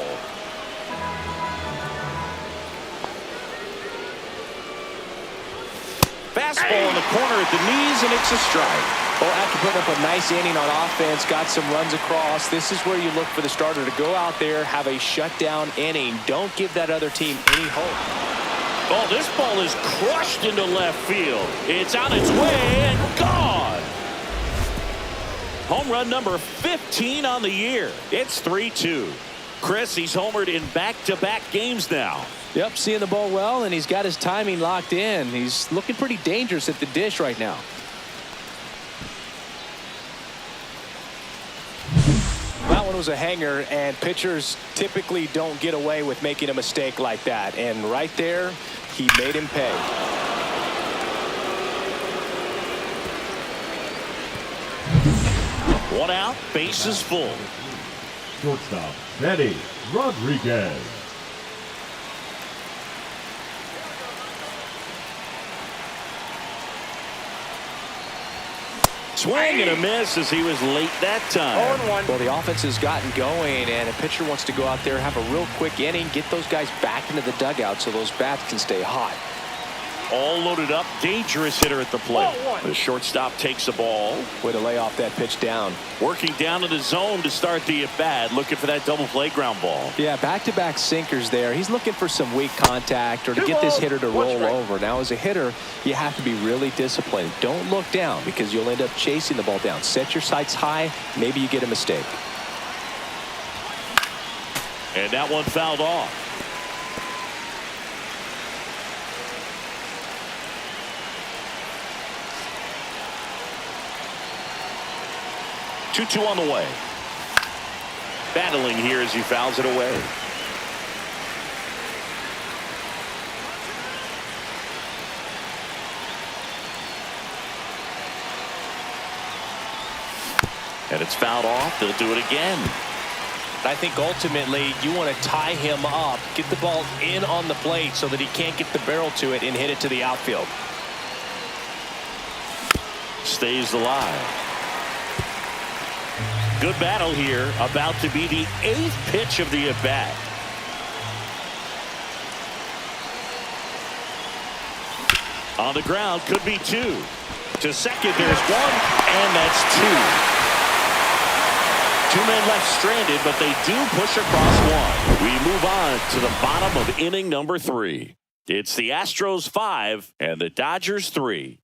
Fastball in the corner at the knees, and it's a strike. Well, after putting up a nice inning on offense, got some runs across, this is where you look for the starter to go out there, have a shutdown inning. Don't give that other team any hope. Oh, this ball is crushed into left field. It's on its way and gone. Home run number 15 on the year. It's 3-2. Chris, he's homered in back-to-back games now. Yep, seeing the ball well, and he's got his timing locked in. He's looking pretty dangerous at the dish right now. That one was a hanger, and pitchers typically don't get away with making a mistake like that. And right there, he made him pay. One out, bases full. Shortstop, Benny Rodriguez. Swing and a miss as he was late that time. 0-1. Well, the offense has gotten going, and a pitcher wants to go out there, have a real quick inning, get those guys back into the dugout so those bats can stay hot. All loaded up, dangerous hitter at the plate. The shortstop takes the ball. Way to lay off that pitch down. Working down in the zone to start the at-bat, looking for that double play ground ball. Yeah, back-to-back sinkers there. He's looking for some weak contact or to get this hitter to roll over. Now, as a hitter, you have to be really disciplined. Don't look down because you'll end up chasing the ball down. Set your sights high. Maybe you get a mistake. And that one fouled off. Two on the way. Battling here as he fouls it away. And it's fouled off. They'll do it again. I think ultimately you want to tie him up, get the ball in on the plate so that he can't get the barrel to it and hit it to the outfield. Stays alive. Good battle here. About to be the 8th pitch of the at-bat. On the ground, could be 2. To second, there's 1, and that's 2. 2 men left stranded, but they do push across 1. We move on to the bottom of inning number 3. It's the Astros 5 and the Dodgers 3.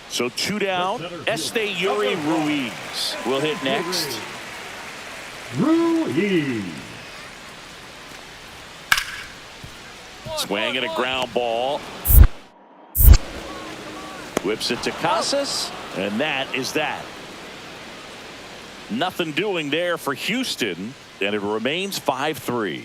So 2 down. Yuri Ruiz will hit next. Ruiz. Swing and a ground ball. Whips it to Casas, and that is that. Nothing doing there for Houston, and it remains 5-3.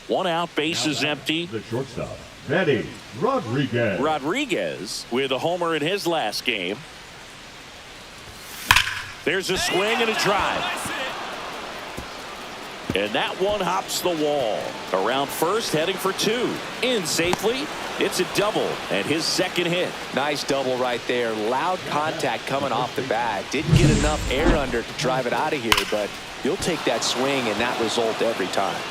One out, bases empty. The shortstop, Benny Rodriguez. Rodriguez with a homer in his last game. There's a swing and a drive. And that one hops the wall. Around first, heading for 2. In safely. It's a double and his second hit. Nice double right there. Loud contact coming off the bat. Didn't get enough air under to drive it out of here, but you'll take that swing and that result every time.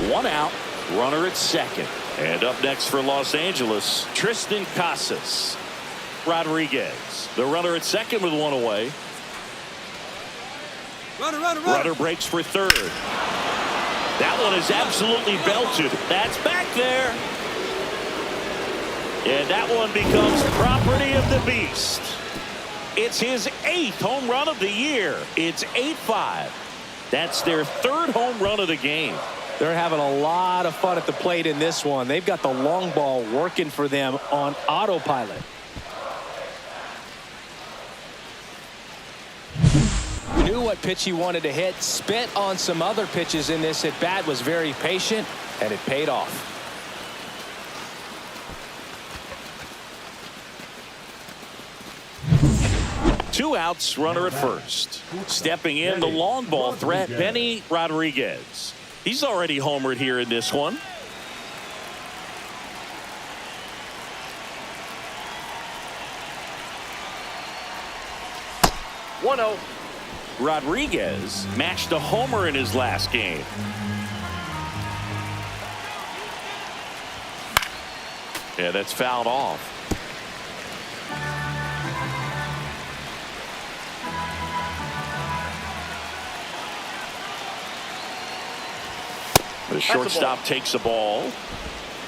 1 out, runner at second. And up next for Los Angeles, Tristan Casas. Rodriguez, the runner at second with 1 away. Runner breaks for third. That one is absolutely belted. That's back there. And that one becomes property of the beast. It's his 8th home run of the year. It's 8-5. That's their 3rd home run of the game. They're having a lot of fun at the plate in this one. They've got the long ball working for them on autopilot. Knew what pitch he wanted to hit. Spent on some other pitches in this at bat. Was very patient, and it paid off. Two outs, runner at first. Stepping in, the long ball threat, Benny Rodriguez. He's already homered here in this one. Rodriguez matched a homer in his last game. Yeah, that's fouled off. The shortstop takes the ball.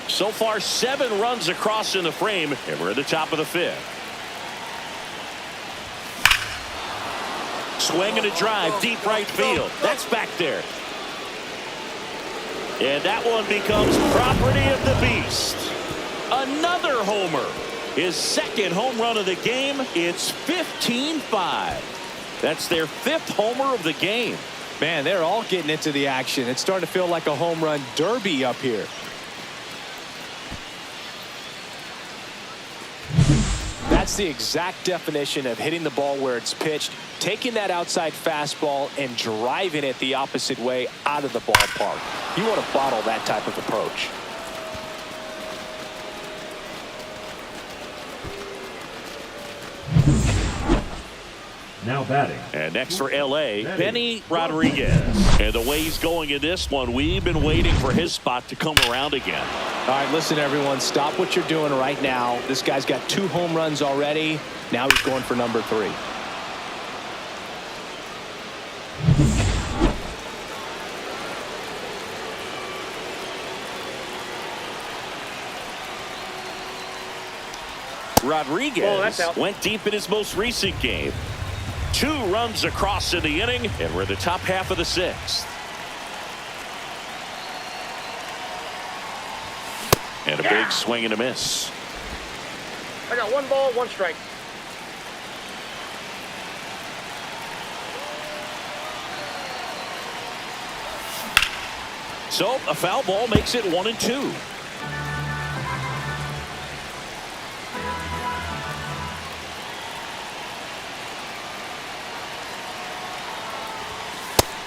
So far, 7 runs across in the frame, and we're at the top of the 5th. Swing and a drive, deep right field. That's back there. And that one becomes property of the beast. Another homer. His 2nd home run of the game. It's 15-5. That's their 5th homer of the game. Man, they're all getting into the action. It's starting to feel like a home run derby up here. That's the exact definition of hitting the ball where it's pitched, taking that outside fastball and driving it the opposite way out of the ballpark. You want to bottle that type of approach. Now batting. And next for L.A., Benny Rodriguez. And the way he's going in this one, we've been waiting for his spot to come around again. All right, listen, everyone, stop what you're doing right now. This guy's got 2 home runs already. Now he's going for number 3. Rodriguez went deep in his most recent game. 2 runs across in the inning, and we're in the top half of the 6th. And a big swing and a miss. I got 1 ball, 1 strike. So a foul ball makes it 1-2.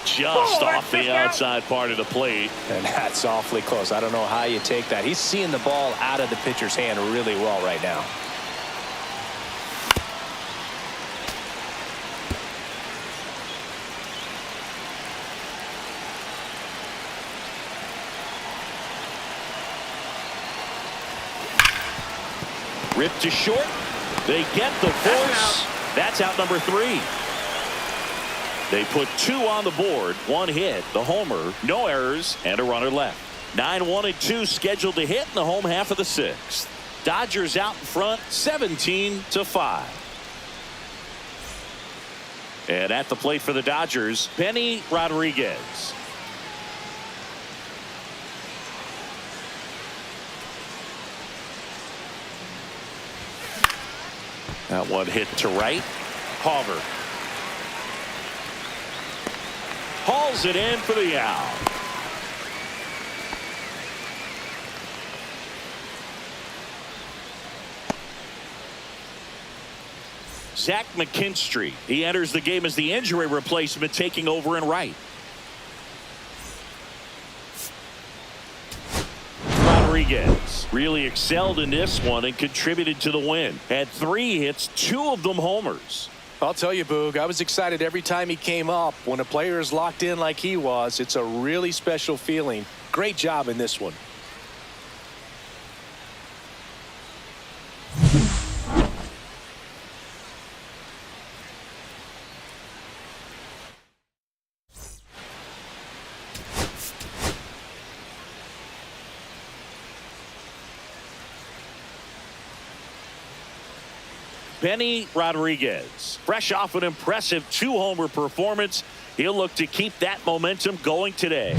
Just off the outside part of the plate. And that's awfully close. I don't know how you take that. He's seeing the ball out of the pitcher's hand really well right now. Ripped to short. They get the force. That's out number 3. They put 2 on the board, 1 hit, the homer, no errors, and a runner left. 9-1-2 scheduled to hit in the home half of the 6th. Dodgers out in front, 17-5. And at the plate for the Dodgers, Benny Rodriguez. That one hit to right. Hauger hauls it in for the out. Zach McKinstry. He enters the game as the injury replacement, taking over in right. Rodriguez really excelled in this one and contributed to the win. Had 3 hits, 2 of them homers. I'll tell you, Boog, I was excited every time he came up. When a player is locked in like he was, it's a really special feeling. Great job in this one. Benny Rodriguez, fresh off an impressive 2-homer performance. He'll look to keep that momentum going today.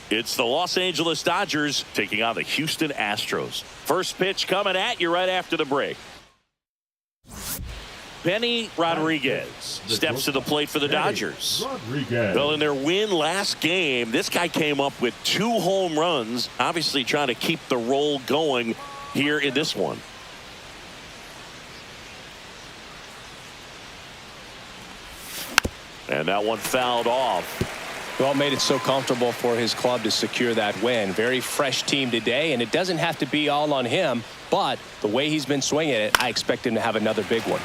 It's the Los Angeles Dodgers taking on the Houston Astros. First pitch coming at you right after the break. Benny Rodriguez steps to the plate for the Dodgers. Well, in their win last game, this guy came up with 2 home runs, obviously trying to keep the roll going here in this one. And that one fouled off. Well, made it so comfortable for his club to secure that win. Very fresh team today, and it doesn't have to be all on him, but the way he's been swinging it, I expect him to have another big one.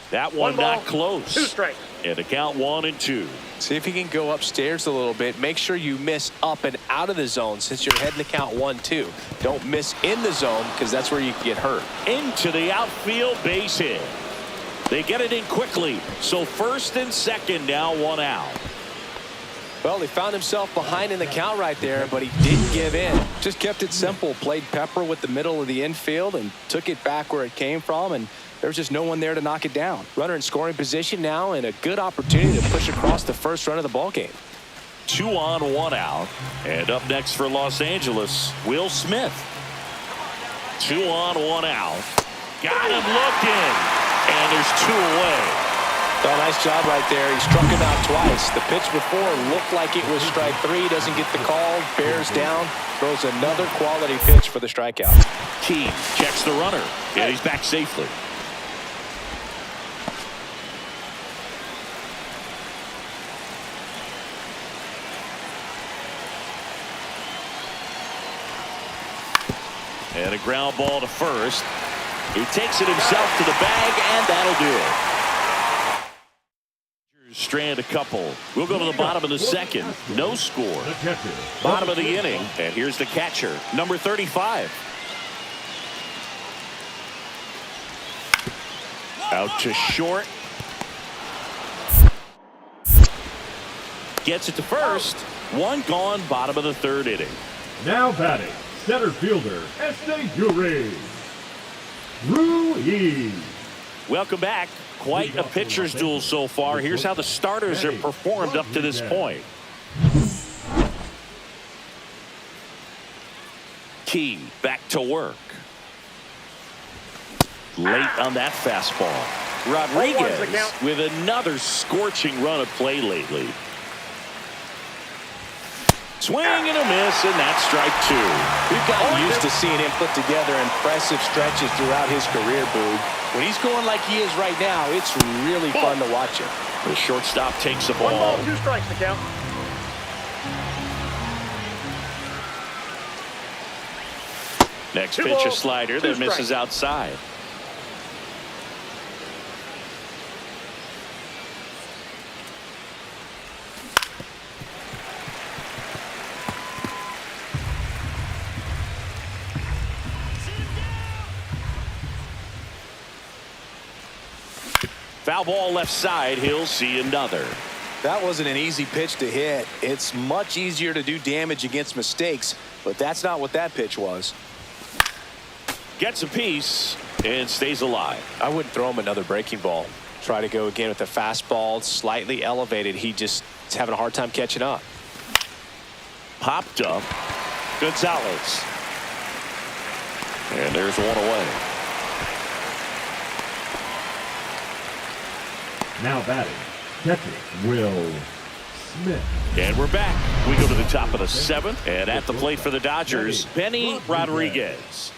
That one not close. 2 strikes. And the count 1-2. See if he can go upstairs a little bit. Make sure you miss up and out of the zone since you're heading to count 1-2. Don't miss in the zone because that's where you can get hurt. Into the outfield, base hit. They get it in quickly. So first and second, now 1 out. Well, he found himself behind in the count right there, but he didn't give in. Just kept it simple. Played pepper with the middle of the infield and took it back where it came from, and there's just no one there to knock it down. Runner in scoring position now, and a good opportunity to push across the first run of the ball game. 2 on, 1 out. And up next for Los Angeles, Will Smith. 2 on, 1 out. Got him looking. And there's 2 away. Well, nice job right there. He struck him out twice. The pitch before looked like it was strike 3. Doesn't get the call. Bears down. Throws another quality pitch for the strikeout. Key checks the runner. And he's back safely. And a ground ball to first. He takes it himself to the bag, and that'll do it. Strand a couple. We'll go to the bottom of the second. No score. Bottom of the inning. And here's the catcher, number 35. Out to short. Gets it to first. 1 gone, bottom of the 3rd inning. Now batting, center fielder, Ruiz. Welcome back. Quite a pitcher's duel so far. Here's how the starters have performed up to this point. Key back to work. Late on that fastball. Rodriguez with another scorching run of play lately. Swing and a miss, and that's strike two. We've gotten used to seeing him put together impressive stretches throughout his career, Boog. When he's going like he is right now, it's really fun to watch him. The shortstop takes the ball. 1 ball, 2 strikes to count. Next pitch, a slider that misses outside. Foul ball left side. He'll see another. That wasn't an easy pitch to hit. It's much easier to do damage against mistakes, but that's not what that pitch was. Gets a piece and stays alive. I wouldn't throw him another breaking ball. Try to go again with the fastball, slightly elevated. He just is having a hard time catching up. Popped up. Gonzalez. And there's one away. Now batting, catcher Will Smith. And we're back. We go to the top of the 7th. And at the plate for the Dodgers, Benny Rodriguez.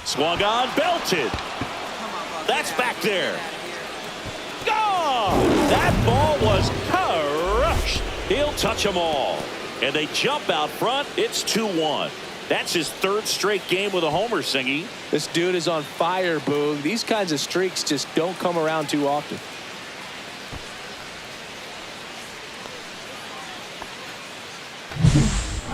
Swung on, belted. That's back there. Gone! That ball was crushed. He'll touch them all. And they jump out front. It's 2-1. That's his 3rd straight game with a homer, Singy. This dude is on fire, Boog. These kinds of streaks just don't come around too often.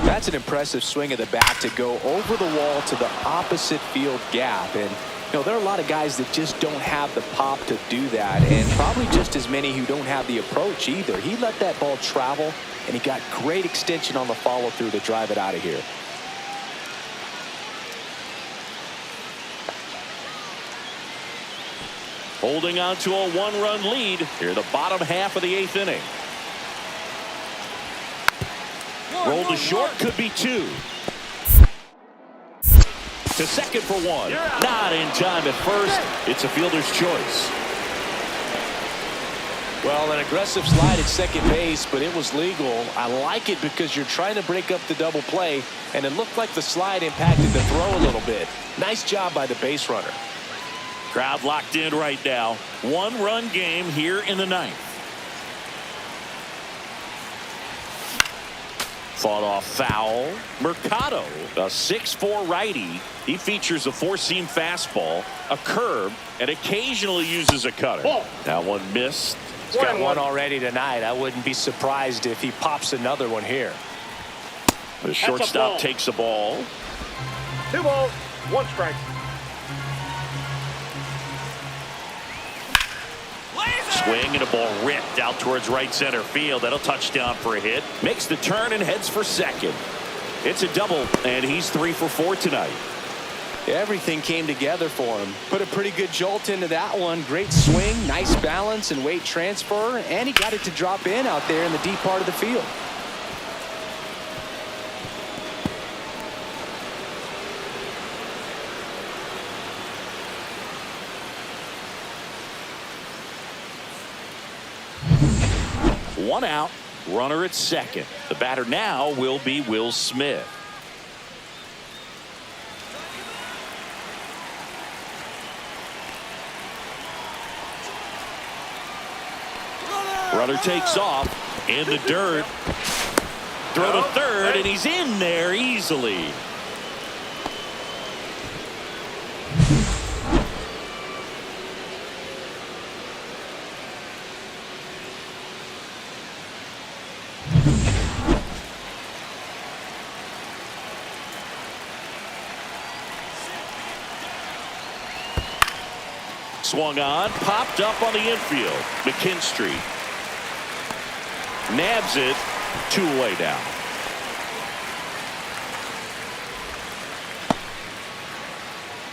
That's an impressive swing of the bat to go over the wall to the opposite field gap. And, you know, there are a lot of guys that just don't have the pop to do that, and probably just as many who don't have the approach either. He let that ball travel, and he got great extension on the follow-through to drive it out of here. Holding on to a 1-run lead here in the bottom half of the 8th inning. Roll to short, could be 2. To second for 1. Not in time at first. It's a fielder's choice. Well, an aggressive slide at second base, but it was legal. I like it because you're trying to break up the double play, and it looked like the slide impacted the throw a little bit. Nice job by the base runner. Crowd locked in right now. 1-run game here in the 9th. Fought off foul. Mercado, a 6'4" righty. He features a 4-seam fastball, a curve, and occasionally uses a cutter. That one missed. He's got one already tonight. I wouldn't be surprised if he pops another one here. The shortstop takes the ball. 2 balls, 1 strike. Swing and a ball ripped out towards right center field. That'll touch down for a hit. Makes the turn and heads for second. It's a double, and he's 3 for 4 tonight. Everything came together for him. Put a pretty good jolt into that one. Great swing, nice balance and weight transfer, and he got it to drop in out there in the deep part of the field. One out, runner at second. The batter now will be Will Smith. Runner takes off in the dirt. Throw to third, and he's in there easily. Swung on, popped up on the infield. McKinstry nabs it, 2 away down.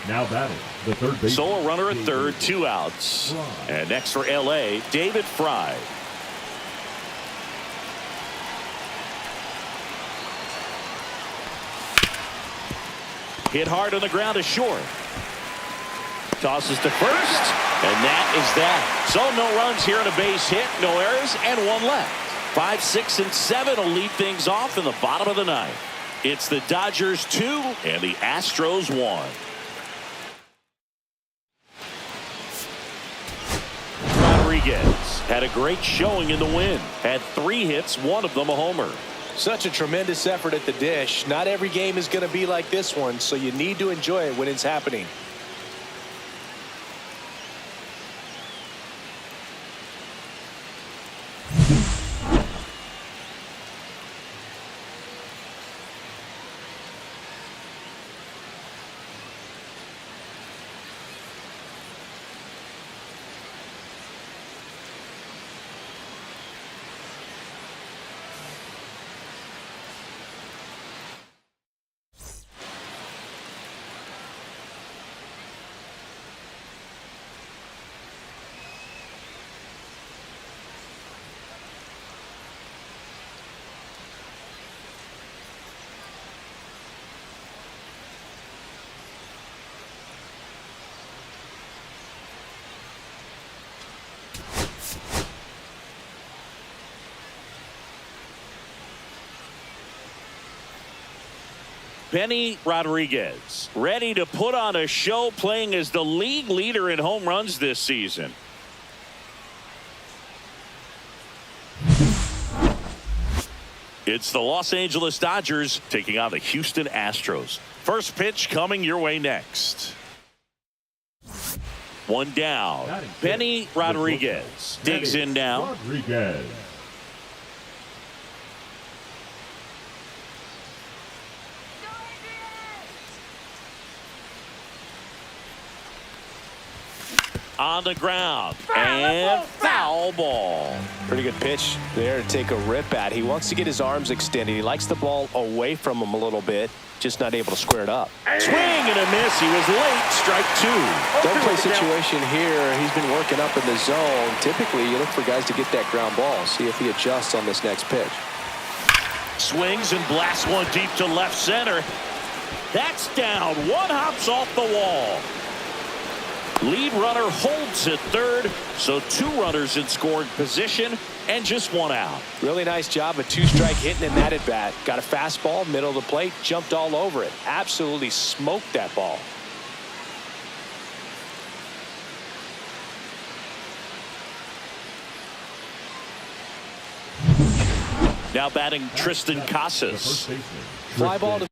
Now batting the third base. Solo runner at third, 2 outs. And next for LA, David Fry. Hit hard on the ground to short. Tosses to first, and that is that. So no runs here on a base hit, no errors, and 1 left. 5, 6, and 7 will lead things off in the bottom of the ninth. It's the Dodgers 2 and the Astros 1. Rodriguez had a great showing in the win. Had 3 hits, 1 of them a homer. Such a tremendous effort at the dish. Not every game is going to be like this one, so you need to enjoy it when it's happening. Benny Rodriguez ready to put on a show, playing as the league leader in home runs this season. It's the Los Angeles Dodgers taking on the Houston Astros. First pitch coming your way next. 1 down. Benny Rodriguez digs in now. Rodriguez. On the ground, and foul ball. Pretty good pitch there to take a rip at. He wants to get his arms extended. He likes the ball away from him a little bit, just not able to square it up. Swing and a miss. He was late. Strike 2. Double play situation here. He's been working up in the zone. Typically, you look for guys to get that ground ball. See if he adjusts on this next pitch. Swings and blasts one deep to left center. That's down. 1 hops off the wall. Lead runner holds at third, so 2 runners in scoring position and just 1 out. Really nice job, a 2-strike hitting in that at bat. Got a fastball, middle of the plate, jumped all over it. Absolutely smoked that ball. Now batting Tristan Casas. Fly ball to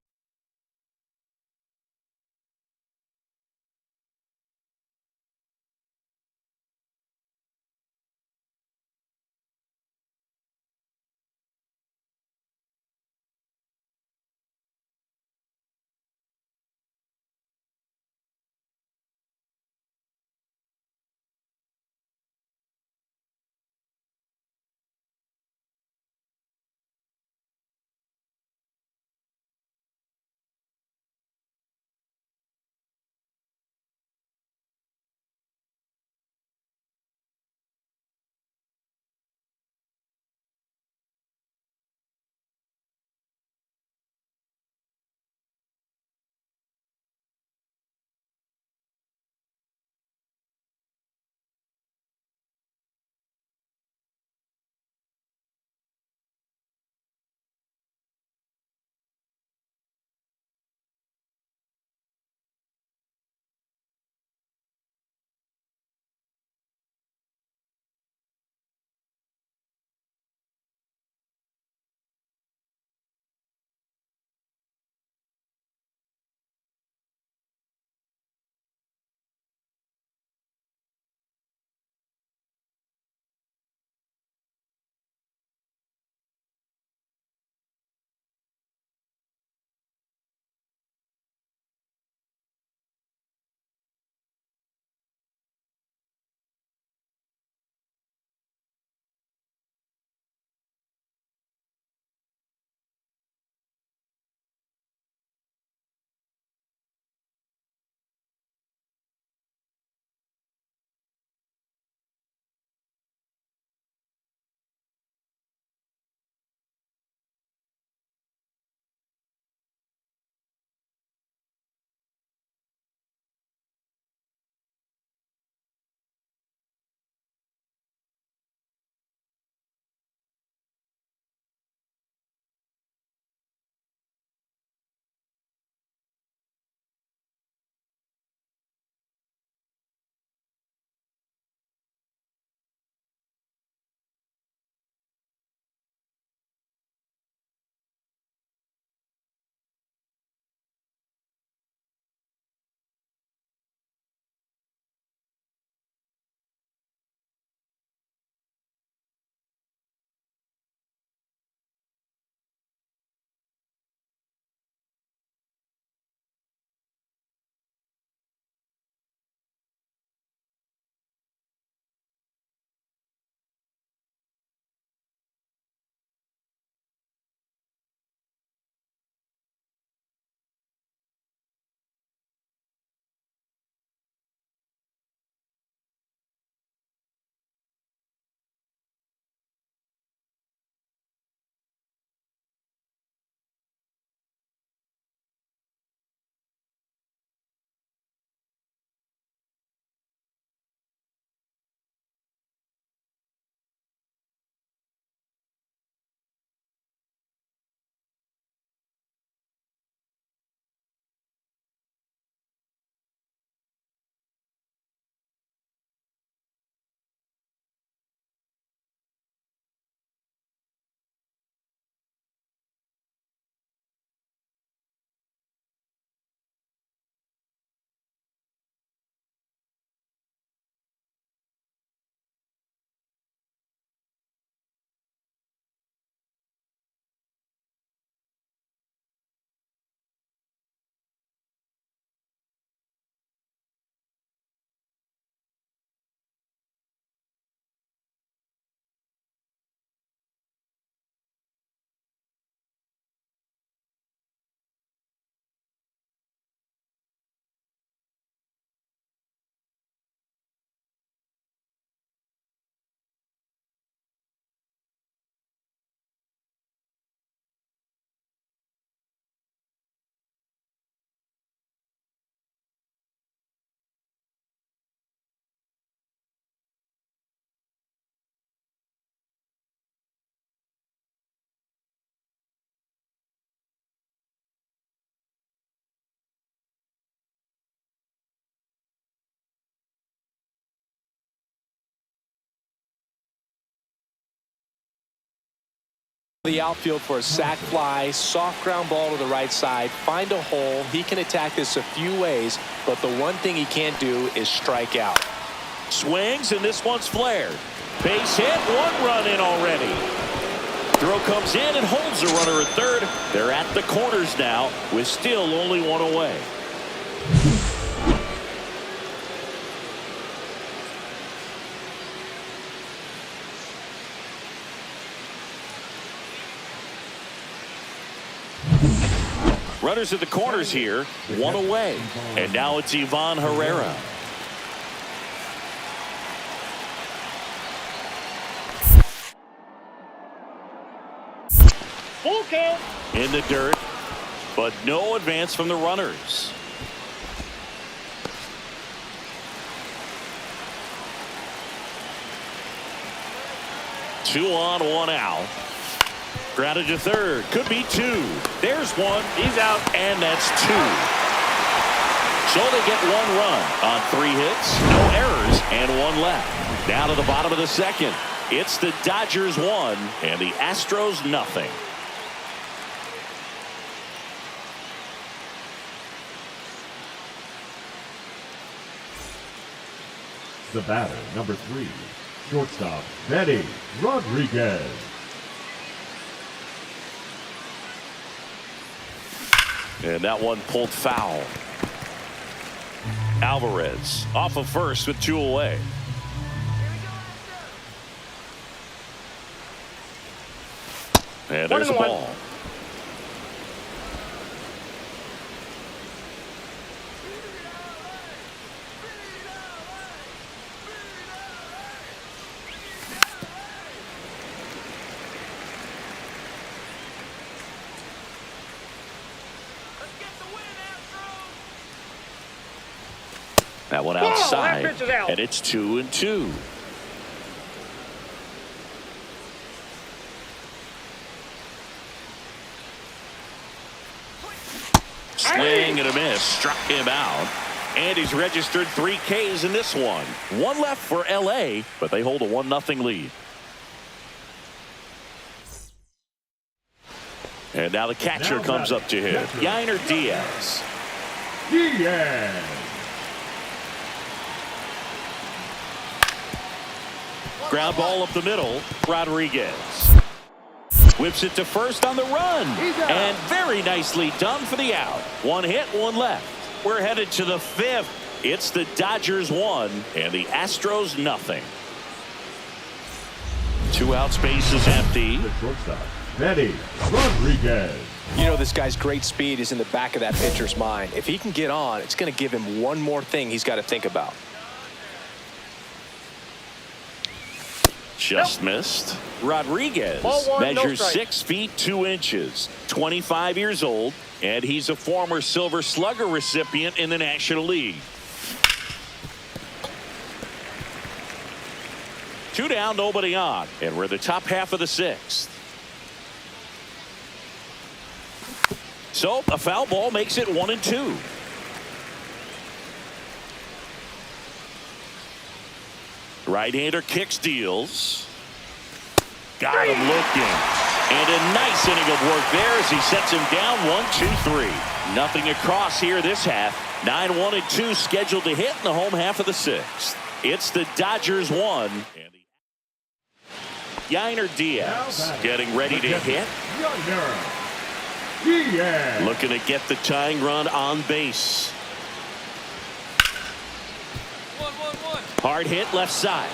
The outfield for a sac fly, soft ground ball to the right side, find a hole. He can attack this a few ways, but the one thing he can't do is strike out. Swings, and this one's flared. Base hit, 1 run in already. Throw comes in and holds the runner at third. They're at the corners now with still only 1 away. Runners at the corners here, 1 away. And now it's Ivan Herrera. Full count. In the dirt, but no advance from the runners. Two on, 1 out. Grounded to third. Could be 2. There's 1. He's out, and that's 2. So they get 1 run on 3 hits, no errors, and 1 left. Down to the bottom of the second. It's the Dodgers 1 and the Astros nothing. The batter, number 3, shortstop, Benny Rodriguez. And that one pulled foul. Alvarez off of first with 2 away. And there's a ball. That one outside, that pitch is out. and it's 2-2. Swing and a miss, struck him out. And he's registered 3 Ks in this one. 1 left for LA, but they hold a 1-0 lead. And now the catcher comes up to hit. Yainer Diaz. Diaz. Ground ball up the middle. Rodriguez whips it to first on the run, and very nicely done for the out. 1 hit, 1 left. We're headed to the 5th. It's the Dodgers 1 and the Astros nothing. 2 outs, base is empty. The shortstop, Benny Rodriguez. You know, this guy's great speed is in the back of that pitcher's mind. If he can get on, it's going to give him one more thing he's got to think about. Just missed. Rodriguez Ball 1, no measures strike. 6 feet 2 inches, 25 years old, and he's a former Silver Slugger recipient in the National League. 2 down, nobody on, and we're the top half of the 6th. So a foul ball makes it 1-2. Right-hander kicks, deals. Got him looking. And a nice inning of work there as he sets him down 1-2-3. Nothing across here this half. 9-1-2 scheduled to hit in the home half of the 6th. It's the Dodgers 1. And Yainer Diaz getting ready to hit. Yainer Diaz. Looking to get the tying run on base. 1-1-1. Hard hit left side.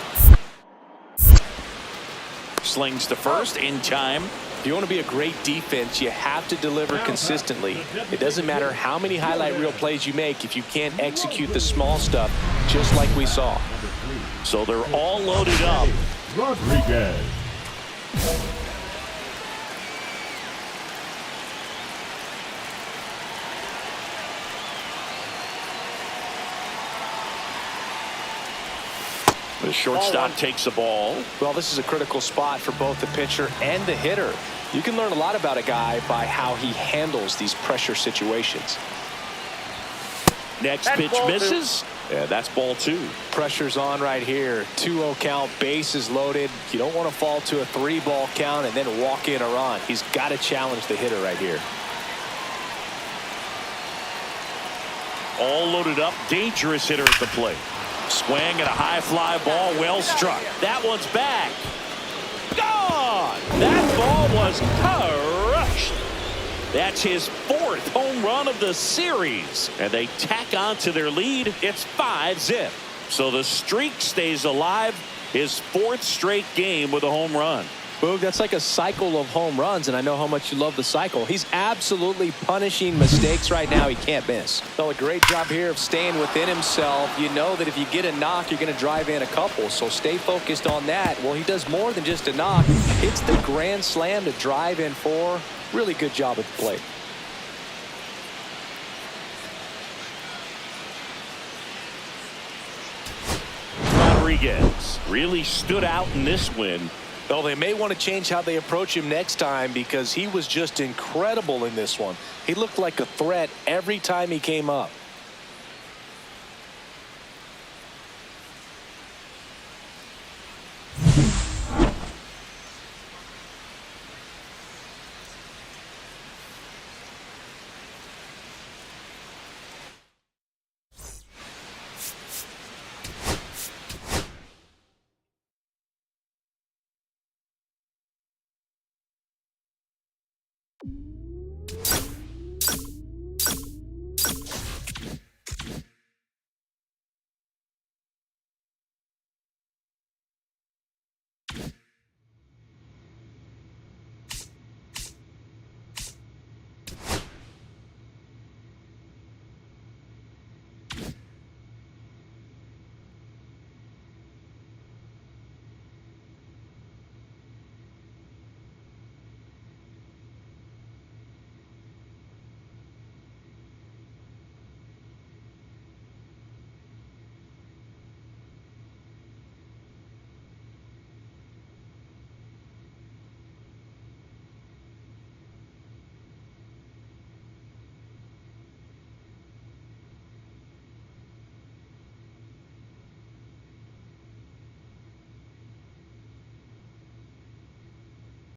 Slings to first in time. If you want to be a great defense, you have to deliver consistently. It doesn't matter how many highlight reel plays you make if you can't execute the small stuff, just like we saw. So they're all loaded up. Rodriguez. The shortstop takes the ball. Well, this is a critical spot for both the pitcher and the hitter. You can learn a lot about a guy by how he handles these pressure situations. Next That's pitch ball two. misses. And that's ball 2. Pressure's on right here. 2-0 count, bases loaded. You don't want to fall to a 3-ball count and then walk in a run. He's got to challenge the hitter right here. All loaded up, dangerous hitter at the plate. Swing and a high fly ball, well struck. That one's back. Gone! That ball was crushed. That's his 4th home run of the series. And they tack on to their lead. It's 5-zip. So the streak stays alive. His 4th straight game with a home run. Boog, that's like a cycle of home runs, and I know how much you love the cycle. He's absolutely punishing mistakes right now he can't miss. So a great job here of staying within himself. You know that if you get a knock, you're going to drive in a couple, so stay focused on that. Well, he does more than just a knock. Hits the grand slam to drive in 4. Really good job at the plate. Rodriguez really stood out in this win. Well, they may want to change how they approach him next time because he was just incredible in this one. He looked like a threat every time he came up. You